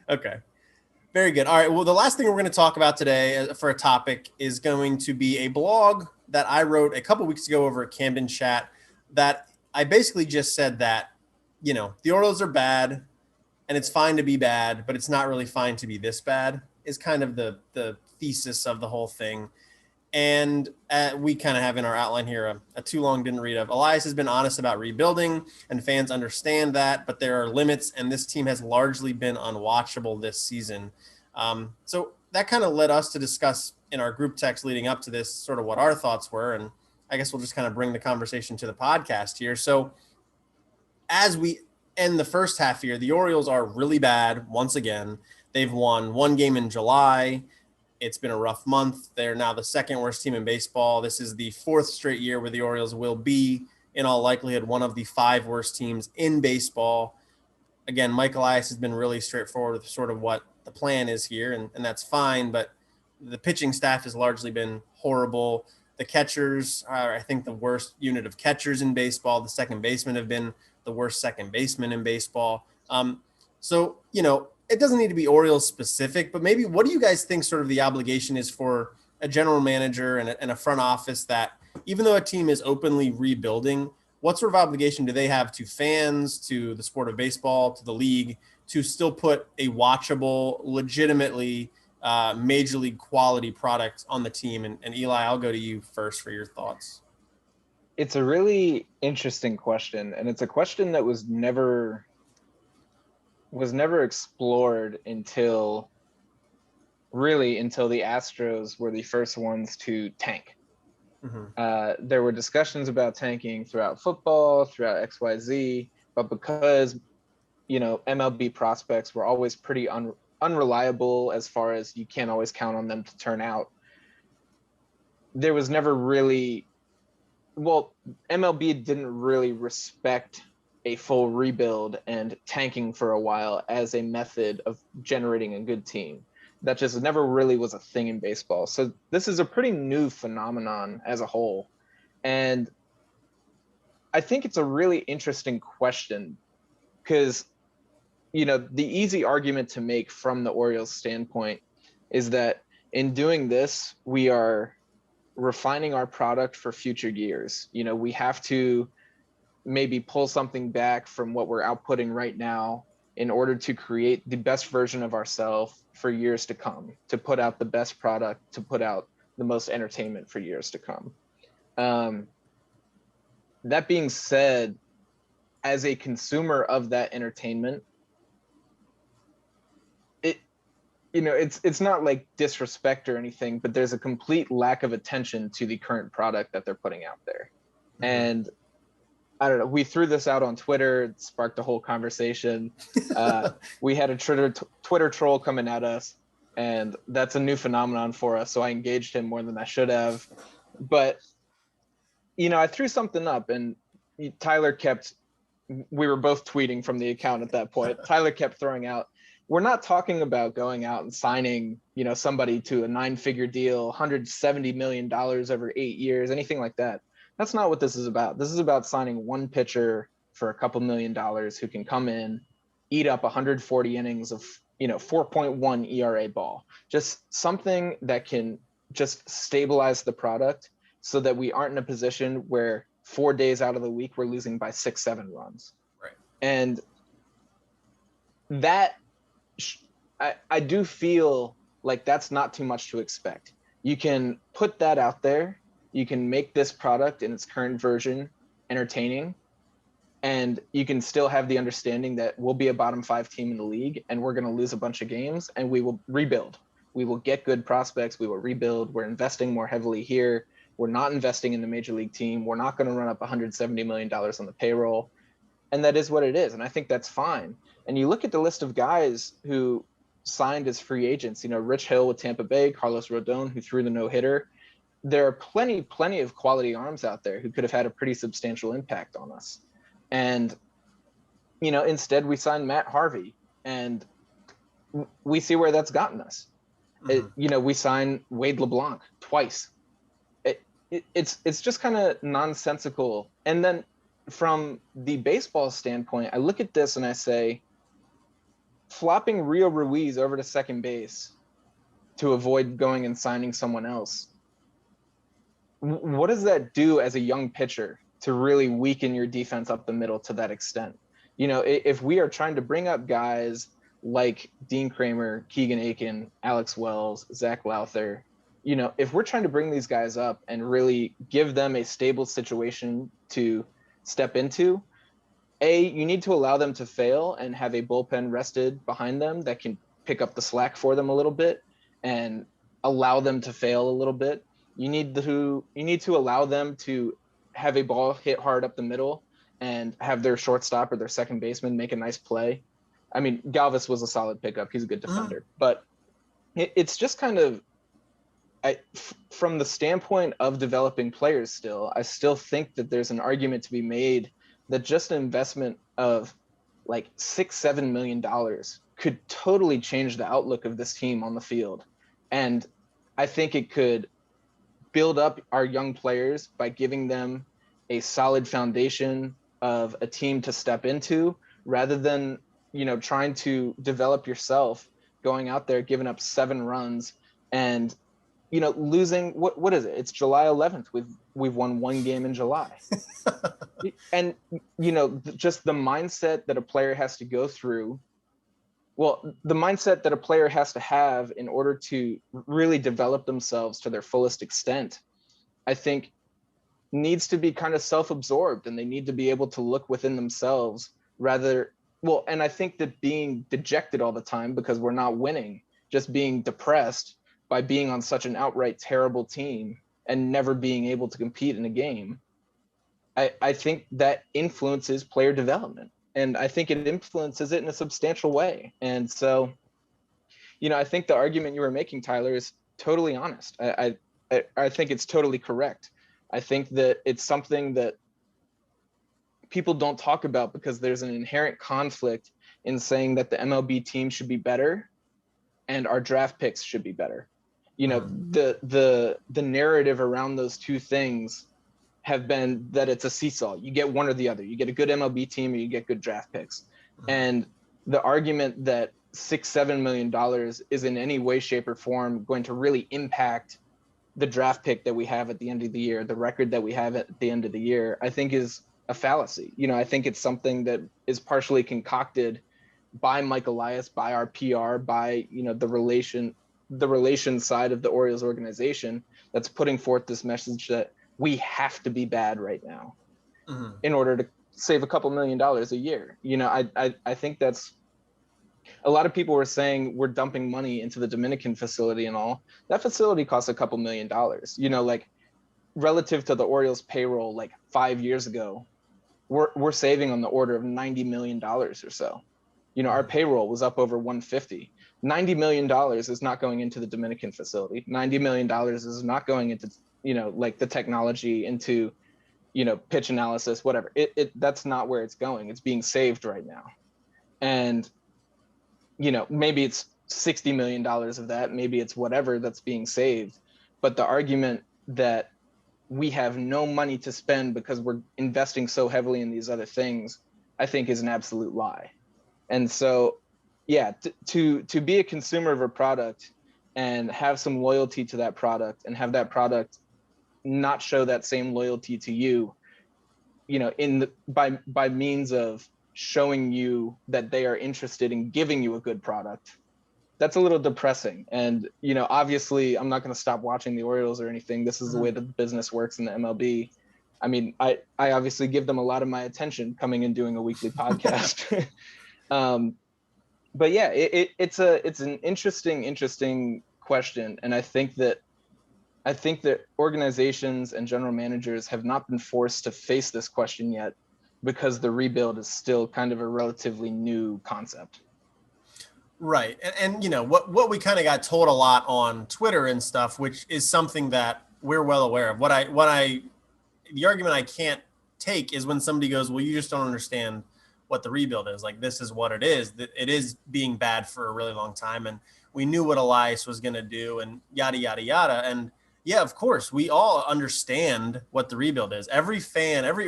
Okay. Very good. All right. Well, the last thing we're going to talk about today for a topic is going to be a blog that I wrote a couple weeks ago over at Camden Chat, that I basically just said that, you know, the Orioles are bad and it's fine to be bad, but it's not really fine to be this bad, is kind of the thesis of the whole thing. And we kind of have in our outline here a too long didn't read of. Elias has been honest about rebuilding, and fans understand that, but there are limits, and this team has largely been unwatchable this season. So that kind of led us to discuss in our group text leading up to this sort of what our thoughts were, and I guess we'll just kind of bring the conversation to the podcast here. So as we end the first half here, the Orioles are really bad once again. They've won one game in July. It's been a rough month. They're now the second worst team in baseball. This is the fourth straight year where the Orioles will be, in all likelihood, one of the 5 worst teams in baseball. Again, Mike Elias has been really straightforward with sort of what the plan is here, and that's fine, but the pitching staff has largely been horrible. The catchers are, I think, the worst unit of catchers in baseball. The second basemen have been the worst second baseman in baseball. So, you know, it doesn't need to be Orioles specific, but maybe what do you guys think sort of the obligation is for a general manager and a front office that, even though a team is openly rebuilding, what sort of obligation do they have to fans, to the sport of baseball, to the league, to still put a watchable, legitimately major league quality product on the team? And Eli, I'll go to you first for your thoughts. It's a really interesting question, and it's a question that was never explored until the Astros were the first ones to tank. There were discussions about tanking throughout football, throughout XYZ, but because, you know, MLB prospects were always pretty unreliable as far as you can't always count on them to turn out, there was never really, MLB didn't really respect a full rebuild and tanking for a while as a method of generating a good team. That just never really was a thing in baseball. So this is a pretty new phenomenon as a whole. And I think it's a really interesting question because, you know, the easy argument to make from the Orioles standpoint is that in doing this, we are refining our product for future years. You know, we have to maybe pull something back from what we're outputting right now in order to create the best version of ourselves for years to come, to put out the best product, to put out the most entertainment for years to come. That being said, as a consumer of that entertainment, it's not like disrespect or anything, but there's a complete lack of attention to the current product that they're putting out there. And I don't know, we threw this out on Twitter, it sparked a whole conversation. We had a Twitter troll coming at us, and that's a new phenomenon for us, so I engaged him more than I should have. But, you know, I threw something up, and we were both tweeting from the account at that point. Tyler kept throwing out, we're not talking about going out and signing, you know, somebody to a 9-figure deal, $170 million over 8 years, anything like that. That's not what this is about. This is about signing one pitcher for a couple $1 million who can come in, eat up 140 innings of 4.1 ERA ball, just something that can just stabilize the product so that we aren't in a position where 4 days out of the week, we're losing by 6-7 runs. Right. And that I do feel like that's not too much to expect. You can put that out there. You can make this product in its current version entertaining, and you can still have the understanding that we'll be a bottom 5 team in the league and we're going to lose a bunch of games and we will rebuild. We will get good prospects. We will rebuild. We're investing more heavily here. We're not investing in the major league team. We're not going to run up $170 million on the payroll. And that is what it is. And I think that's fine. And you look at the list of guys who signed as free agents, Rich Hill with Tampa Bay, Carlos Rodon, who threw the no-hitter. There are plenty of quality arms out there who could have had a pretty substantial impact on us. And, instead we signed Matt Harvey, and we see where that's gotten us. Mm-hmm. We signed Wade LeBlanc twice. It's just kind of nonsensical. And then from the baseball standpoint, I look at this and I say, flopping Rio Ruiz over to second base to avoid going and signing someone else, what does that do as a young pitcher to really weaken your defense up the middle to that extent? If we are trying to bring up guys like Dean Kramer, Keegan Aiken, Alex Wells, Zach Lowther, if we're trying to bring these guys up and really give them a stable situation to step into, you need to allow them to fail and have a bullpen rested behind them that can pick up the slack for them a little bit and allow them to fail a little bit. You need to allow them to have a ball hit hard up the middle and have their shortstop or their second baseman make a nice play. I mean, Galvis was a solid pickup. He's a good defender, but it's just kind of, from the standpoint of developing players I still think that there's an argument to be made that just an investment of like $6-7 million could totally change the outlook of this team on the field. And I think it could build up our young players by giving them a solid foundation of a team to step into, rather than, trying to develop yourself, going out there, giving up 7 runs and, losing, what is it? It's July 11th. We've won 1 game in July. And, just the mindset that a player has to go through. Well, the mindset that a player has to have in order to really develop themselves to their fullest extent, I think needs to be kind of self-absorbed, and they need to be able to look within themselves and I think that being dejected all the time because we're not winning, just being depressed by being on such an outright terrible team and never being able to compete in a game, I think that influences player development. And I think it influences it in a substantial way. And so, I think the argument you were making, Tyler, is totally honest. I think it's totally correct. I think that it's something that people don't talk about because there's an inherent conflict in saying that the MLB team should be better and our draft picks should be better. The narrative around those two things have been that it's a seesaw. You get one or the other. You get a good MLB team or you get good draft picks. And the argument that $6-7 million is in any way, shape, or form going to really impact the draft pick that we have at the end of the year, the record that we have at the end of the year, I think is a fallacy. I think it's something that is partially concocted by Mike Elias, by our PR, by, the relation side of the Orioles organization that's putting forth this message that we have to be bad right now in order to save a couple $1 million a year. I think that's, a lot of people were saying we're dumping money into the Dominican facility and all. That facility costs a couple $1 million, like relative to the Orioles payroll, like 5 years ago, we're saving on the order of $90 million or so. Our payroll was up over 150. $90 million is not going into the Dominican facility. $90 million is not going into, like the technology, into, pitch analysis, whatever. That's not where it's going. It's being saved right now. And, maybe it's $60 million of that, maybe it's whatever that's being saved. But the argument that we have no money to spend because we're investing so heavily in these other things, I think is an absolute lie. And so yeah, to be a consumer of a product and have some loyalty to that product, and have that product not show that same loyalty to you, by means of showing you that they are interested in giving you a good product, that's a little depressing. And obviously I'm not going to stop watching the Orioles or anything. This is the way that the business works in the MLB. I mean, I obviously give them a lot of my attention coming and doing a weekly podcast. But yeah, it's an interesting question. And I think that organizations and general managers have not been forced to face this question yet, because the rebuild is still kind of a relatively new concept. Right. And what we kind of got told a lot on Twitter and stuff, which is something that we're well aware of. The argument I can't take is when somebody goes, well, you just don't understand what the rebuild is. Like, this is what it is. It is being bad for a really long time. And we knew what Elias was going to do, and yada, yada, yada. And yeah, of course, we all understand what the rebuild is. Every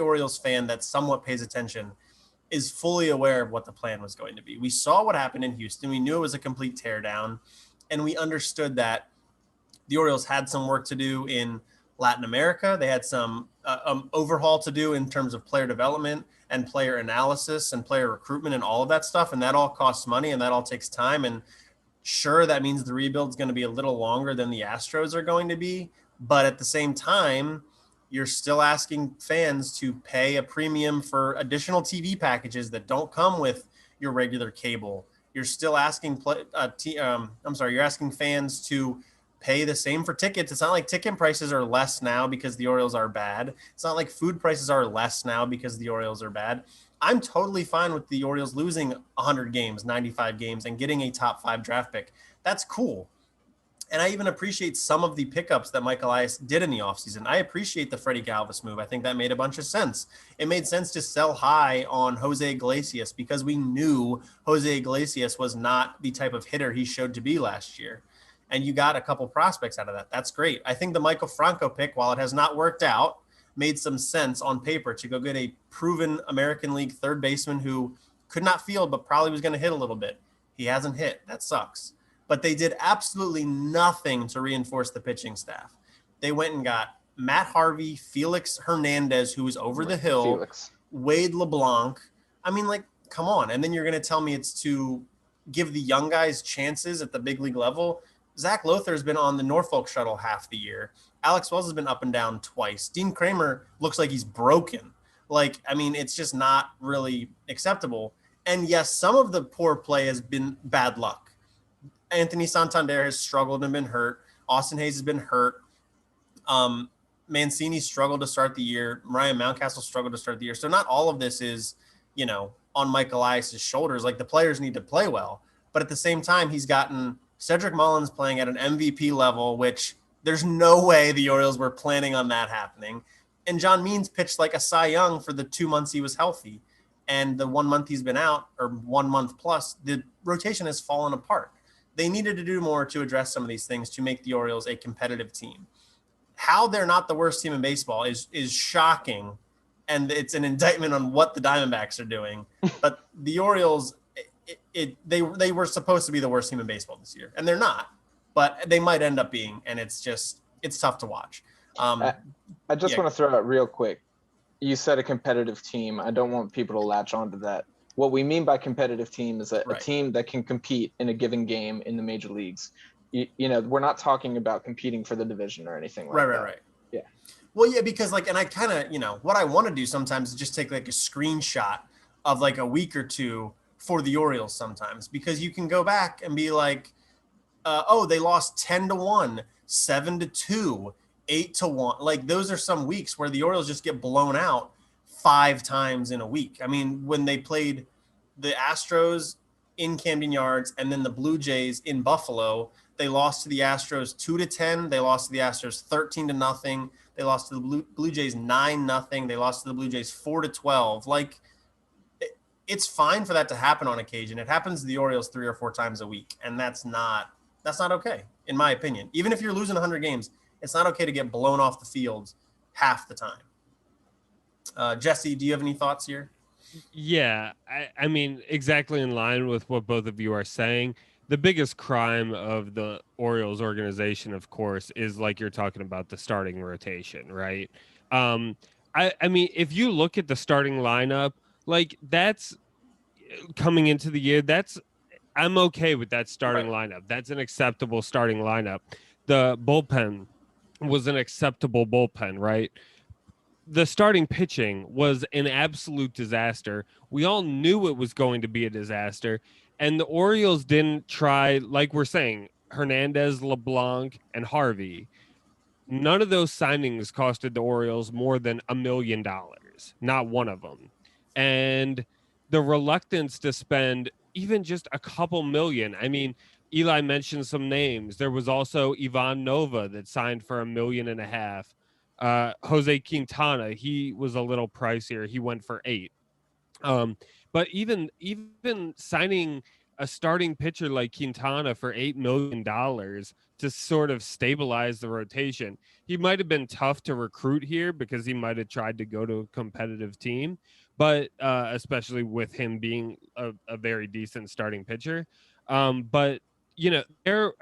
Orioles fan that somewhat pays attention is fully aware of what the plan was going to be. We saw what happened in Houston. We knew it was a complete teardown, and we understood that the Orioles had some work to do in Latin America. They had some overhaul to do in terms of player development and player analysis and player recruitment and all of that stuff. And that all costs money, and that all takes time. And sure, that means the rebuild is going to be a little longer than the Astros are going to be. But at the same time, you're still asking fans to pay a premium for additional TV packages that don't come with your regular cable. You're still asking you're asking fans to pay the same for tickets. It's not like ticket prices are less now because the Orioles are bad. It's not like food prices are less now because the Orioles are bad. I'm totally fine with the Orioles losing 100 games, 95 games, and getting a top 5 draft pick. That's cool. And I even appreciate some of the pickups that Mike Elias did in the offseason. I appreciate the Freddie Galvis move. I think that made a bunch of sense. It made sense to sell high on Jose Iglesias because we knew Jose Iglesias was not the type of hitter he showed to be last year. And you got a couple prospects out of that. That's great. I think the Michael Franco pick, while it has not worked out, made some sense on paper to go get a proven American League third baseman who could not field but probably was going to hit a little bit. He hasn't hit. That sucks. But they did absolutely nothing to reinforce the pitching staff. They went and got Matt Harvey, Felix Hernandez, who was over the hill, Wade LeBlanc. I mean, like, come on. And then you're going to tell me it's to give the young guys chances at the big league level. Zach Lothar has been on the Norfolk shuttle half the year. Alex Wells has been up and down twice. Dean Kramer looks like he's broken. Like, I mean, it's just not really acceptable. And yes, some of the poor play has been bad luck. Anthony Santander has struggled and been hurt. Austin Hayes has been hurt. Mancini struggled to start the year. Ryan Mountcastle struggled to start the year. So not all of this is, on Mike Elias' shoulders. Like, the players need to play well. But at the same time, he's gotten Cedric Mullins playing at an MVP level, which there's no way the Orioles were planning on that happening. And John Means pitched like a Cy Young for the 2 months he was healthy. And the 1 month he's been out, or 1 month plus, the rotation has fallen apart. They needed to do more to address some of these things to make the Orioles a competitive team. How they're not the worst team in baseball is shocking, and it's an indictment on what the Diamondbacks are doing. But the Orioles, they were supposed to be the worst team in baseball this year, and they're not. But they might end up being, and it's tough to watch. I just want to throw out real quick. You said a competitive team. I don't want people to latch onto that. What we mean by competitive team is a team that can compete in a given game in the major leagues. We're not talking about competing for the division or anything like that. Right. Yeah. Well, yeah, because and I kind of, what I want to do sometimes is just take like a screenshot of like a week or two for the Orioles sometimes, because you can go back and be like, they lost 10-1, 7-2, 8-1. Like, those are some weeks where the Orioles just get blown out 5 times in a week. I mean, when they played the Astros in Camden Yards and then the Blue Jays in Buffalo, they lost to the Astros 2-10. They lost to the Astros 13-0. They lost to the Blue Jays 9-0. They lost to the Blue Jays 4-12. Like, it's fine for that to happen on occasion. It happens to the Orioles 3 or 4 times a week, and that's not okay, in my opinion. Even if you're losing 100 games, it's not okay to get blown off the field half the time. Jesse, do you have any thoughts here? Yeah, I mean, exactly in line with what both of you are saying. The biggest crime of the Orioles organization, of course, is like you're talking about the starting rotation, right? Um, I mean, if you look at the starting lineup, like that's coming into the year, that's I'm okay with that starting Right. lineup. That's an acceptable starting lineup. The bullpen was an acceptable bullpen, right? The starting pitching was an absolute disaster. We all knew it was going to be a disaster. And the Orioles didn't try, like we're saying, Hernandez, LeBlanc, and Harvey. None of those signings costed the Orioles more than $1 million, not one of them. And the reluctance to spend even just a couple million. I mean, Eli mentioned some names. There was also Ivan Nova that signed for $1.5 million. Jose Quintana, he was a little pricier. He went for 8. Um, but even signing a starting pitcher like Quintana for $8 million to sort of stabilize the rotation, he might have been tough to recruit here because he might have tried to go to a competitive team, but especially with him being a very decent starting pitcher. But their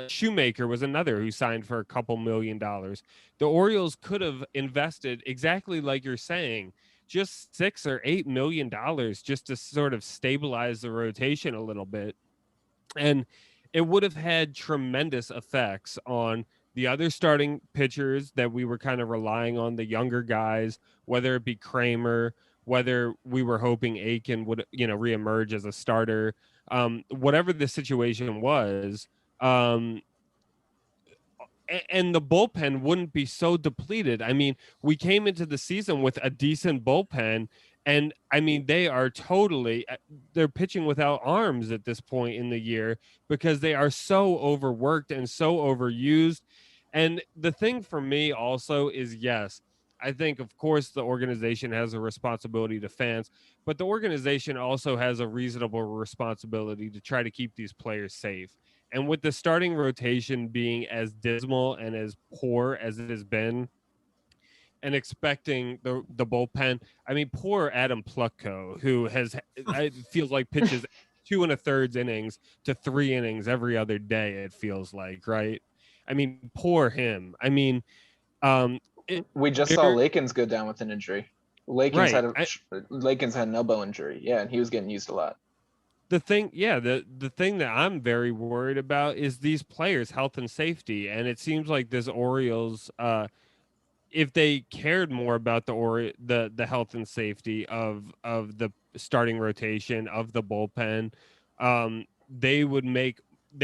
Shoemaker was another who signed for a couple $1 million. The Orioles could have invested exactly like you're saying, just $6 or $8 million just to sort of stabilize the rotation a little bit. And it would have had tremendous effects on the other starting pitchers that we were kind of relying on, the younger guys, whether it be Kramer, whether we were hoping Aiken would, reemerge as a starter, whatever the situation was. And the bullpen wouldn't be so depleted. I mean, we came into the season with a decent bullpen, and I mean, they're pitching without arms at this point in the year because they are so overworked and so overused. And the thing for me also is, yes, I think, of course, the organization has a responsibility to fans, but the organization also has a reasonable responsibility to try to keep these players safe. And with the starting rotation being as dismal and as poor as it has been, and expecting the bullpen, I mean, poor Adam Plutko, who it feels like pitches 2 1/3 innings to 3 innings every other day. It feels like, right? I mean, poor him. I mean, um, it, We just saw there, Lakins go down with an injury. right? Lakins had an elbow injury. Yeah, and he was getting used a lot. The thing that I'm very worried about is these players' health and safety, and it seems like this Orioles, if they cared more about the health and safety of the starting rotation of the bullpen, they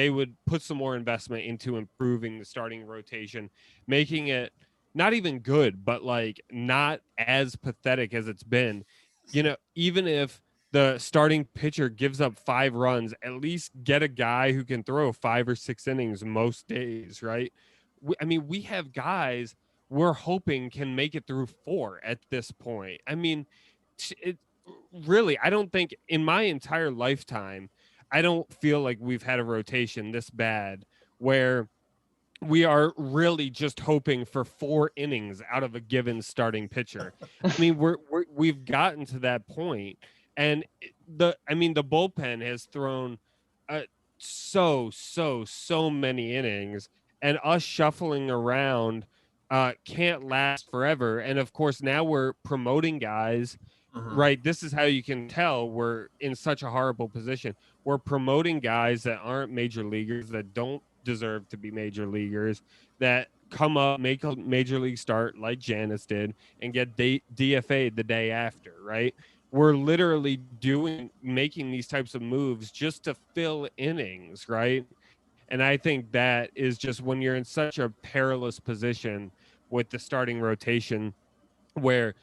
would put some more investment into improving the starting rotation, making it not even good, but like not as pathetic as it's been. Even if the starting pitcher gives up 5 runs, at least get a guy who can throw 5 or 6 innings most days, right? I mean, we have guys we're hoping can make it through 4 at this point. I mean, it really, I don't think in my entire lifetime, I don't feel like we've had a rotation this bad where we are really just hoping for 4 innings out of a given starting pitcher. I mean, we've gotten to that point, and the bullpen has thrown uh, so many innings, and us shuffling around can't last forever. And of course, now we're promoting guys. Mhm. Right, this is how you can tell we're in such a horrible position. We're promoting guys that aren't major leaguers, that don't deserve to be major leaguers, that come up, make a major league start like Janice did, and get DFA'd the day after, right? We're literally making these types of moves just to fill innings, right? And I think that is just when you're in such a perilous position with the starting rotation where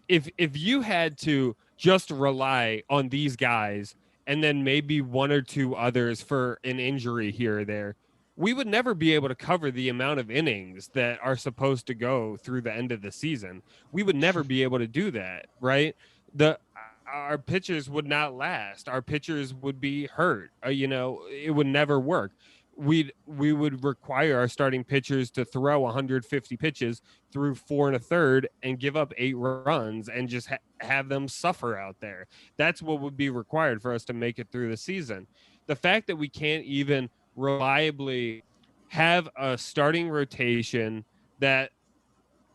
if you had to just rely on these guys and then maybe one or two others for an injury here or there, we would never be able to cover the amount of innings that are supposed to go through the end of the season. We would never be able to do that, right? The Our pitchers would not last. Our pitchers would be hurt. It would never work. we would require our starting pitchers to throw 150 pitches through 4 1/3 and give up 8 runs and just have them suffer out there. That's what would be required for us to make it through the season. The fact that we can't even reliably have a starting rotation that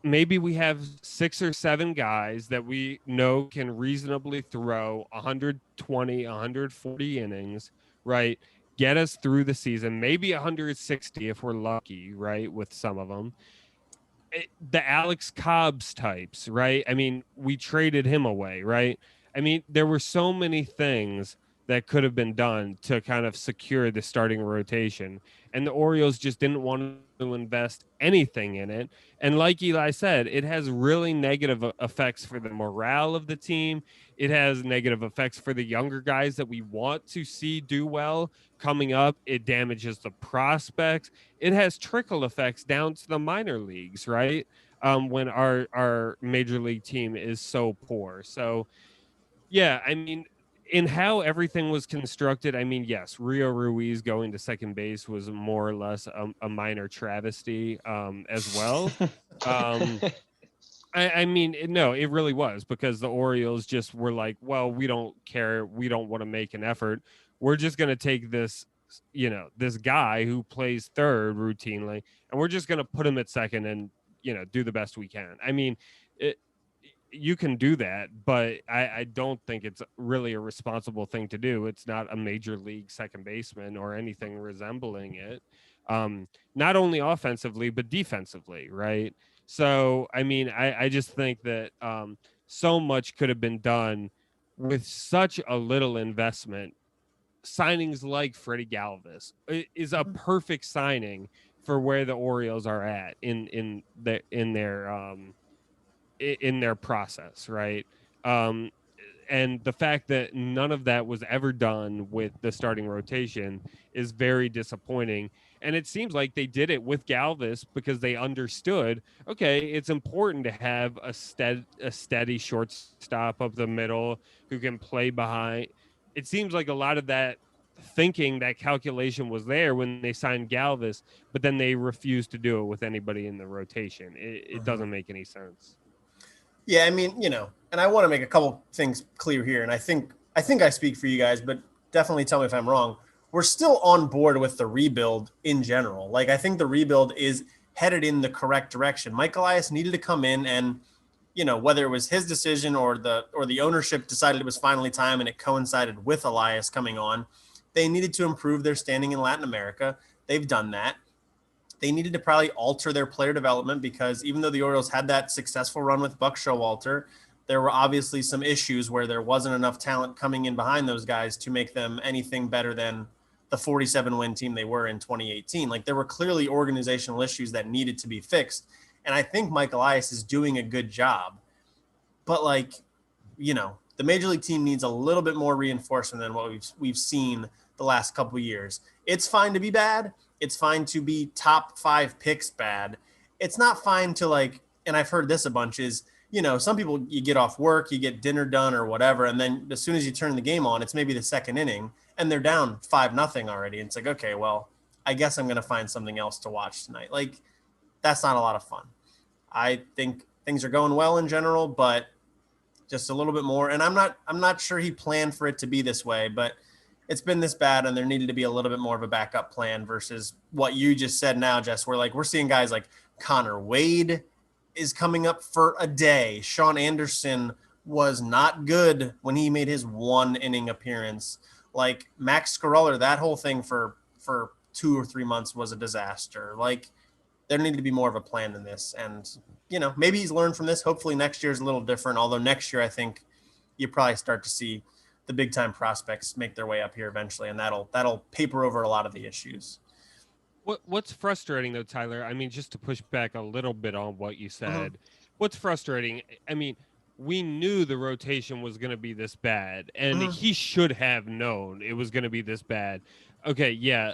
maybe we have 6 or 7 guys that we know can reasonably throw 120, 140 innings, right? Get us through the season, maybe 160 if we're lucky, right? With some of them. The Alex Cobbs types, right? I mean, we traded him away, right? I mean, there were so many things that could have been done to kind of secure the starting rotation. And the Orioles just didn't want to invest anything in it. And like Eli said, it has really negative effects for the morale of the team. It has negative effects for the younger guys that we want to see do well coming up. It damages the prospects. It has trickle effects down to the minor leagues, right? When our major league team is so poor. So, yeah, I mean, in how everything was constructed, I mean, yes, Rio Ruiz going to second base was more or less a minor travesty as well. Um, I mean, no, it really was, because the Orioles just were like, well, we don't care. We don't want to make an effort. We're just going to take this, this guy who plays third routinely, and we're just going to put him at second and, do the best we can. I mean, you can do that, but I don't think it's really a responsible thing to do. It's not a major league second baseman or anything resembling it. Not only offensively, but defensively, right? So, I mean, I just think that so much could have been done with such a little investment. Signings like Freddie Galvis is a perfect signing for where the Orioles are at in their process, right? Um, and the fact that none of that was ever done with the starting rotation is very disappointing. And it seems like they did it with Galvis because they understood, okay, it's important to have a steady shortstop up the middle who can play behind. It seems like a lot of that thinking, that calculation was there when they signed Galvis, but then they refused to do it with anybody in the rotation. It doesn't make any sense. Yeah, I mean, and I want to make a couple things clear here, and I think I speak for you guys, but definitely tell me if I'm wrong. We're still on board with the rebuild in general. Like, I think the rebuild is headed in the correct direction. Mike Elias needed to come in and, whether it was his decision or the ownership decided it was finally time and it coincided with Elias coming on, they needed to improve their standing in Latin America. They've done that. They needed to probably alter their player development because even though the Orioles had that successful run with Buck Showalter, there were obviously some issues where there wasn't enough talent coming in behind those guys to make them anything better than the 47-win team they were in 2018. Like, there were clearly organizational issues that needed to be fixed. And I think Mike Elias is doing a good job. But, the major league team needs a little bit more reinforcement than what we've seen the last couple of years. It's fine to be bad. It's fine to be top 5 picks bad. It's not fine to and I've heard this a bunch is, some people, you get off work, you get dinner done or whatever. And then as soon as you turn the game on, it's maybe the second inning and they're down 5-0 already. And it's like, okay, well, I guess I'm going to find something else to watch tonight. Like, that's not a lot of fun. I think things are going well in general, but just a little bit more. And I'm not sure he planned for it to be this way, but it's been this bad and there needed to be a little bit more of a backup plan versus what you just said now, Jess. We're seeing guys like Connor Wade is coming up for a day. Sean Anderson was not good when he made his 1 inning appearance. Like, Max Scaroller, that whole thing for 2 or 3 months was a disaster. Like, there needed to be more of a plan than this. And, maybe he's learned from this. Hopefully next year is a little different. Although next year, I think you probably start to see the big time prospects make their way up here eventually. And that'll paper over a lot of the issues. What's frustrating though, Tyler? I mean, just to push back a little bit on what you said, what's frustrating? I mean, we knew the rotation was going to be this bad, and he should have known it was going to be this bad. Okay, yeah,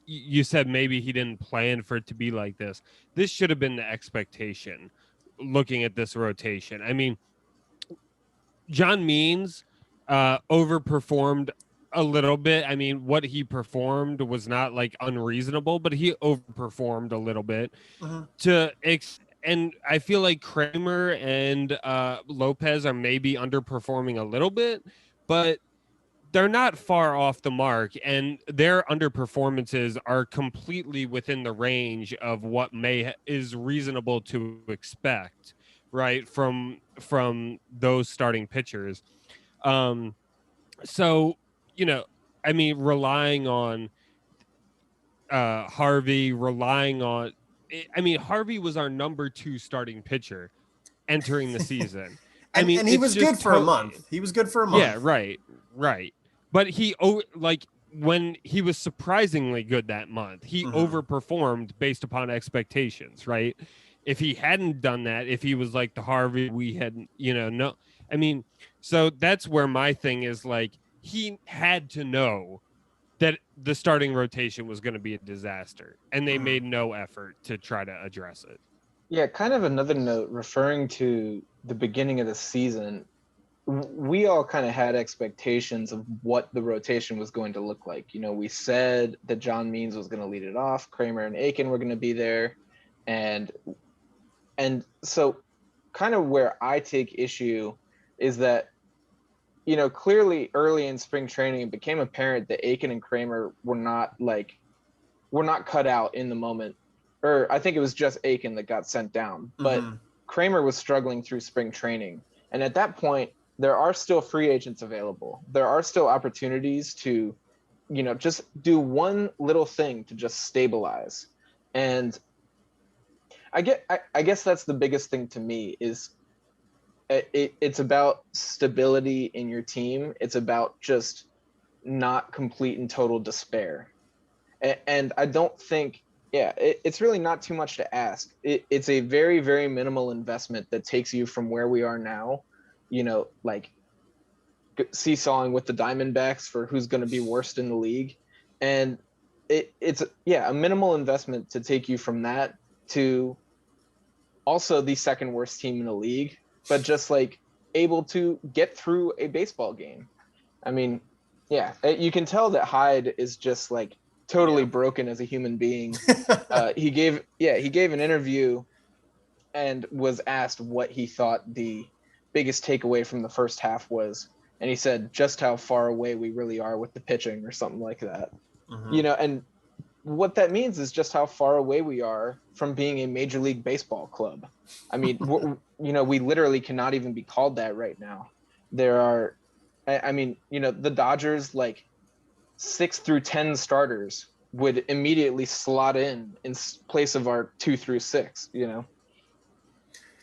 you said maybe he didn't plan for it to be like this. This should have been the expectation looking at this rotation. I mean, John Means overperformed A little bit. I mean, what he performed was not like unreasonable, but he overperformed a little bit and I feel like Kramer and Lopez are maybe underperforming a little bit, but they're not far off the mark, and their underperformances are completely within the range of what is reasonable to expect, right, from those starting pitchers. So, you know, I mean, relying on Harvey, Harvey was our number 2 starting pitcher entering the season. I mean, and he it's was good just for a month. He was good for a month. Yeah, right. But when he was surprisingly good that month, he overperformed based upon expectations, right? If he hadn't done that, if he was like the Harvey we had, no, I mean, so that's where my thing is, like, he had to know that the starting rotation was going to be a disaster, and they made no effort to try to address it. Yeah, kind of another note referring to the beginning of the season, we all kind of had expectations of what the rotation was going to look like. You know, we said that John Means was going to lead it off, Kramer and Aiken were going to be there, and so kind of where I take issue is that, you know, clearly early in spring training it became apparent that Aiken and Kramer were not cut out in the moment. Or I think it was just Aiken that got sent down, but Kramer was struggling through spring training. And at that point, there are still free agents available. There are still opportunities to, you know, just do one little thing to just stabilize. And I guess that's the biggest thing to me is it's about stability in your team. It's about just not complete and total despair. And I don't think, it's really not too much to ask. It's a very, very minimal investment that takes you from where we are now, you know, like seesawing with the Diamondbacks for who's going to be worst in the league. And it's a minimal investment to take you from that to also the second worst team in the league, but just like able to get through a baseball game. I mean, you can tell that Hyde is just like totally broken as a human being. He gave an interview and was asked what he thought the biggest takeaway from the first half was, and he said just how far away we really are with the pitching or something like that. You know, and what that means is just how far away we are from being a Major League Baseball club. I mean, we literally cannot even be called that right now. There are, I mean, you know, the Dodgers, like 6 through 10 starters would immediately slot in place of our 2 through 6, you know,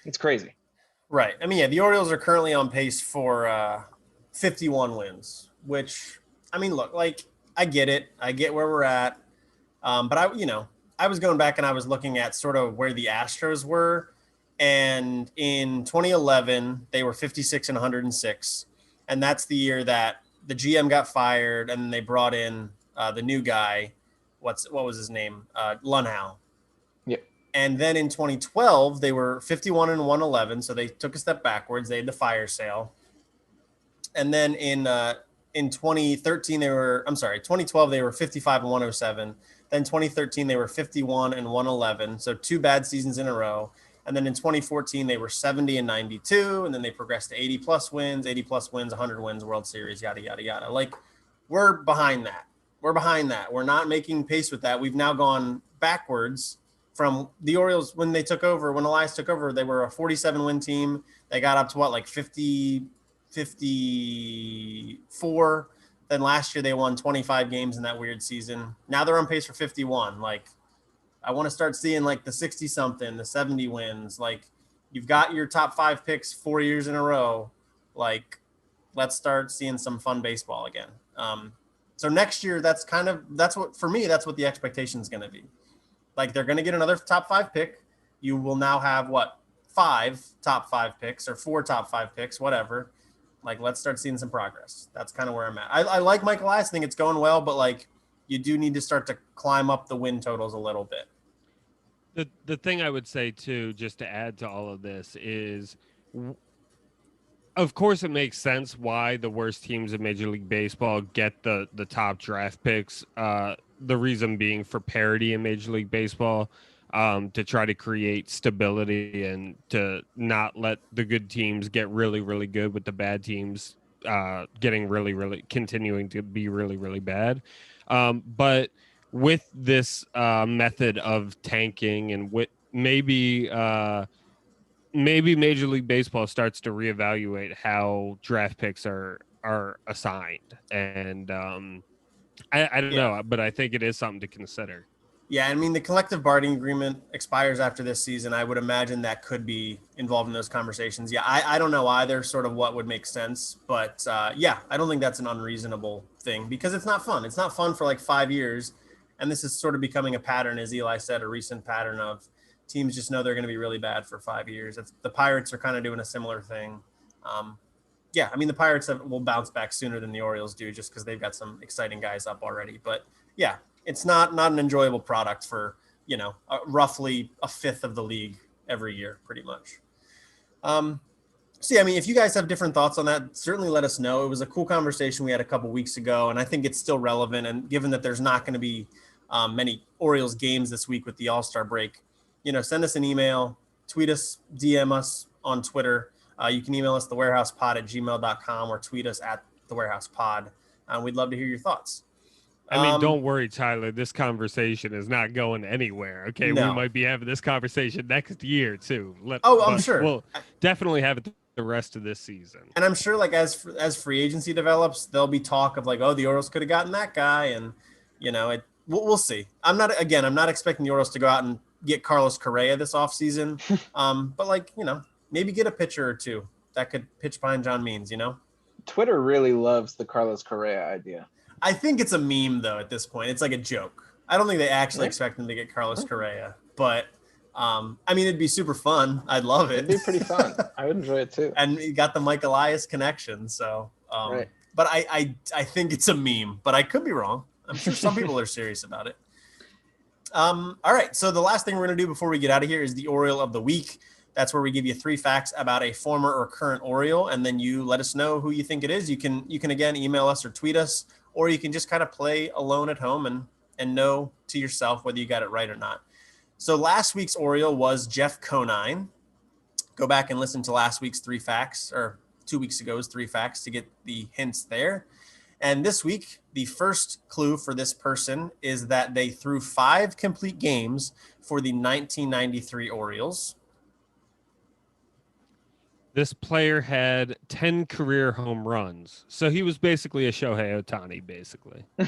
it's crazy. Right. I mean, the Orioles are currently on pace for 51 wins, which, I mean, look, like, I get it. I get where we're at. But I was going back and I was looking at sort of where the Astros were. And in 2011, they were 56 and 106. And that's the year that the GM got fired and they brought in the new guy. What was his name? Lunhow. Yep. And then in 2012, they were 51 and 111. So they took a step backwards. They had the fire sale. And then in 2013, 2012, they were 55 and 107. Then 2013, they were 51 and 111. So 2 bad seasons in a row. And then in 2014, they were 70 and 92. And then they progressed to 80 plus wins, 100 wins, World Series, yada, yada, yada. Like, we're behind that. We're not making pace with that. We've now gone backwards from the Orioles when they took over. When Elias took over, they were a 47 win team. They got up to like 54. Then last year they won 25 games in that weird season. Now they're on pace for 51. Like, I want to start seeing like the 60 something, the 70 wins. Like, you've got your top 5 picks 4 years in a row. Like, let's start seeing some fun baseball again. So next year, that's what the expectation is going to be. Like, they're going to get another top 5 pick. You will now have 5 top 5 picks or 4 top 5 picks, whatever. Like, let's start seeing some progress. That's kind of where I'm at. I like Michael Elias. I think it's going well, but like, you do need to start to climb up the win totals a little bit. The thing I would say too, just to add to all of this, is of course, it makes sense why the worst teams in Major League Baseball get the top draft picks. The reason being for parity in Major League Baseball, to try to create stability and to not let the good teams get really, really good with the bad teams getting really, really continuing to be really, really bad. But with this method of tanking and with maybe Major League Baseball starts to reevaluate how draft picks are assigned, and I don't know, but I think it is something to consider. Yeah, I mean, the collective bargaining agreement expires after this season. I would imagine that could be involved in those conversations. Yeah, I don't know either, sort of what would make sense. But yeah, I don't think that's an unreasonable thing because it's not fun. It's not fun for like 5 years. And this is sort of becoming a pattern, as Eli said, a recent pattern of teams just know they're going to be really bad for 5 years. The Pirates are kind of doing a similar thing. Yeah, I mean, the Pirates will bounce back sooner than the Orioles do just because they've got some exciting guys up already. But yeah, it's not an enjoyable product for, roughly a fifth of the league every year, pretty much. So yeah, I mean, if you guys have different thoughts on that, certainly let us know. It was a cool conversation we had a couple weeks ago, and I think it's still relevant. And given that there's not going to be many Orioles games this week with the All-Star break, send us an email, tweet us, DM us on Twitter. You can email us thewarehousepod@gmail.com or tweet us at thewarehousepod. We'd love to hear your thoughts. I mean, don't worry, Tyler. This conversation is not going anywhere. Okay, no. We might be having this conversation next year too. I'm sure we'll definitely have it the rest of this season. And I'm sure, like as free agency develops, there'll be talk of like, oh, the Orioles could have gotten that guy, and we'll see. I'm not expecting the Orioles to go out and get Carlos Correa this offseason. But maybe get a pitcher or two that could pitch behind John Means. Twitter really loves the Carlos Correa idea. I think it's a meme, though, at this point. It's like a joke. I don't think they actually expect them to get Carlos Correa. But, I mean, it'd be super fun. I'd love it. It'd be pretty fun. I would enjoy it, too. And you got the Mike Elias connection. So, right. But I think it's a meme. But I could be wrong. I'm sure some people are serious about it. All right. So the last thing we're going to do before we get out of here is the Oriole of the Week. That's where we give you 3 facts about a former or current Oriole, and then you let us know who you think it is. You can again email us or tweet us, or you can just kind of play alone at home and know to yourself whether you got it right or not. So last week's Oriole was Jeff Conine. Go back and listen to last week's 3 facts, or 2 weeks ago's 3 facts to get the hints there. And this week, the first clue for this person is that they threw 5 complete games for the 1993 Orioles. This player had 10 career home runs. So he was basically a Shohei Ohtani, basically. I'm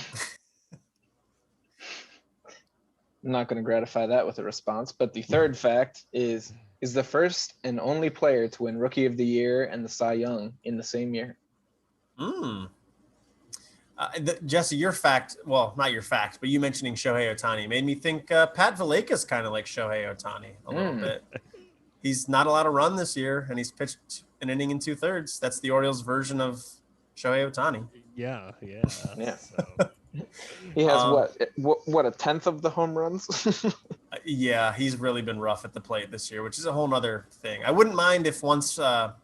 not going to gratify that with a response. But the third fact is the first and only player to win Rookie of the Year and the Cy Young in the same year. Jesse, your fact, well, not your fact, but you mentioning Shohei Ohtani made me think Pat Valleca's kind of like Shohei Ohtani a little bit. He's not allowed to run this year, and he's pitched an inning and 2/3. That's the Orioles' version of Shohei Ohtani. Yeah. So. He has what, a 10th of the home runs? Yeah, he's really been rough at the plate this year, which is a whole nother thing. I wouldn't mind if once a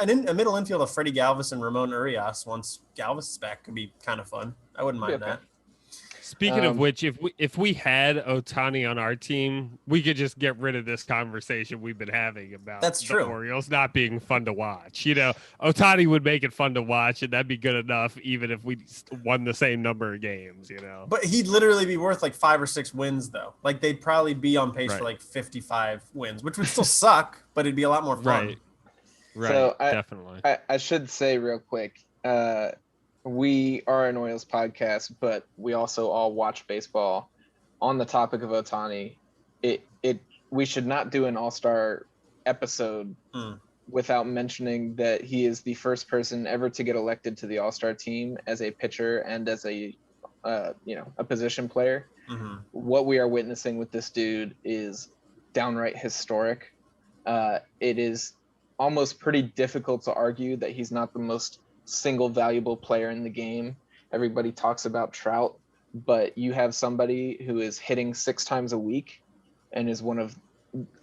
middle infield of Freddie Galvis and Ramon Urias, once Galvis is back, could be kind of fun. I wouldn't mind that. Speaking of which, if we had Ohtani on our team, we could just get rid of this conversation we've been having about the Orioles not being fun to watch. Ohtani would make it fun to watch, and that'd be good enough, even if we won the same number of games. But he'd literally be worth like 5 or 6 wins, though. Like they'd probably be on pace for like 55 wins, which would still suck, but it'd be a lot more fun. Right. So definitely. I should say real quick. We are an Orioles podcast, but we also all watch baseball. On the topic of Ohtani, we should not do an all-star episode without mentioning that he is the first person ever to get elected to the all-star team as a pitcher and as a position player. Mm-hmm. What we are witnessing with this dude is downright historic. It is almost pretty difficult to argue that he's not the most single valuable player in the game. Everybody talks about Trout, but you have somebody who is hitting 6 times a week and is one of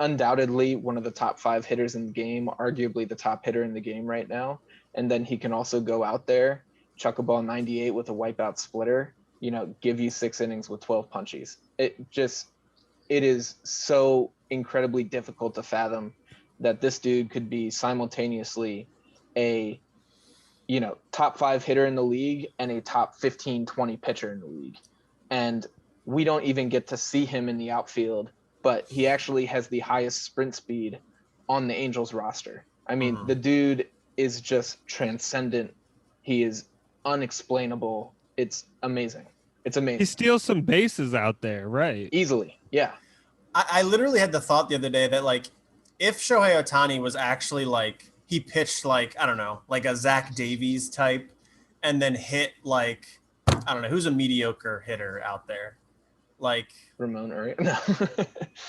undoubtedly one of the top 5 hitters in the game, arguably the top hitter in the game right now. And then he can also go out there, chuck a ball 98 with a wipeout splitter, give you 6 innings with 12 punchies. It is so incredibly difficult to fathom that this dude could be simultaneously a, top 5 hitter in the league and a top 15, 20 pitcher in the league. And we don't even get to see him in the outfield, but he actually has the highest sprint speed on the Angels roster. I mean, the dude is just transcendent. He is unexplainable. It's amazing. It's amazing. He steals some bases out there, right? Easily. Yeah. I literally had the thought the other day that, like, if Shohei Ohtani was actually, like, he pitched, like, I don't know, like a Zach Davies type, and then hit, like, I don't know, who's a mediocre hitter out there? Like Ramon Urias. No.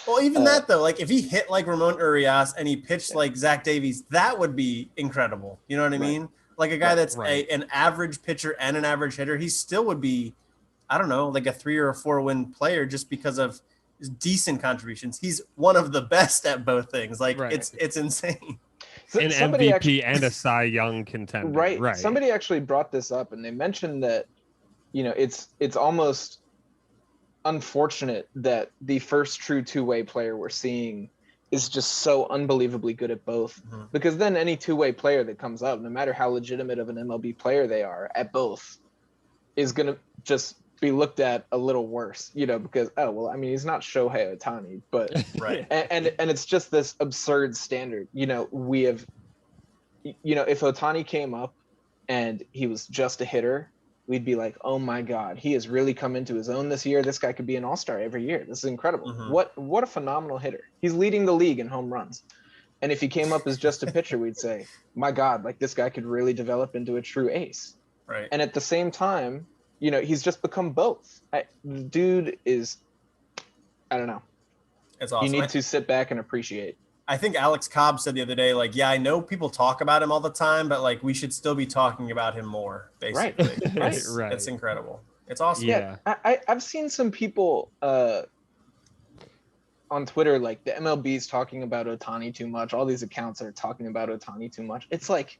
Well, even that though, like if he hit like Ramon Urias and he pitched like Zach Davies, that would be incredible. You know what I mean? Like a guy that's an average pitcher and an average hitter, he still would be, I don't know, like a 3 or a 4 win player just because of his decent contributions. He's one of the best at both things. Like it's insane. An MVP and a Cy Young contender. Right. Somebody actually brought this up and they mentioned that, it's almost unfortunate that the first true 2-way player we're seeing is just so unbelievably good at both, because then any 2-way player that comes up, no matter how legitimate of an MLB player they are at both, is going to just be looked at a little worse, because, he's not Shohei Ohtani, but and it's just this absurd standard. We have, if Ohtani came up and he was just a hitter, we'd be like, oh my God, he has really come into his own this year. This guy could be an all-star every year. This is incredible. What a phenomenal hitter. He's leading the league in home runs. And if he came up as just a pitcher, we'd say, my God, like this guy could really develop into a true ace. Right. And at the same time, he's just become both. The dude is, I don't know. It's awesome. You need to sit back and appreciate. I think Alex Cobb said the other day, like, yeah, I know people talk about him all the time, but like we should still be talking about him more, basically. Right. It's incredible. It's awesome. Yeah. I've seen some people on Twitter, like the MLB's talking about Ohtani too much. All these accounts are talking about Ohtani too much. It's like,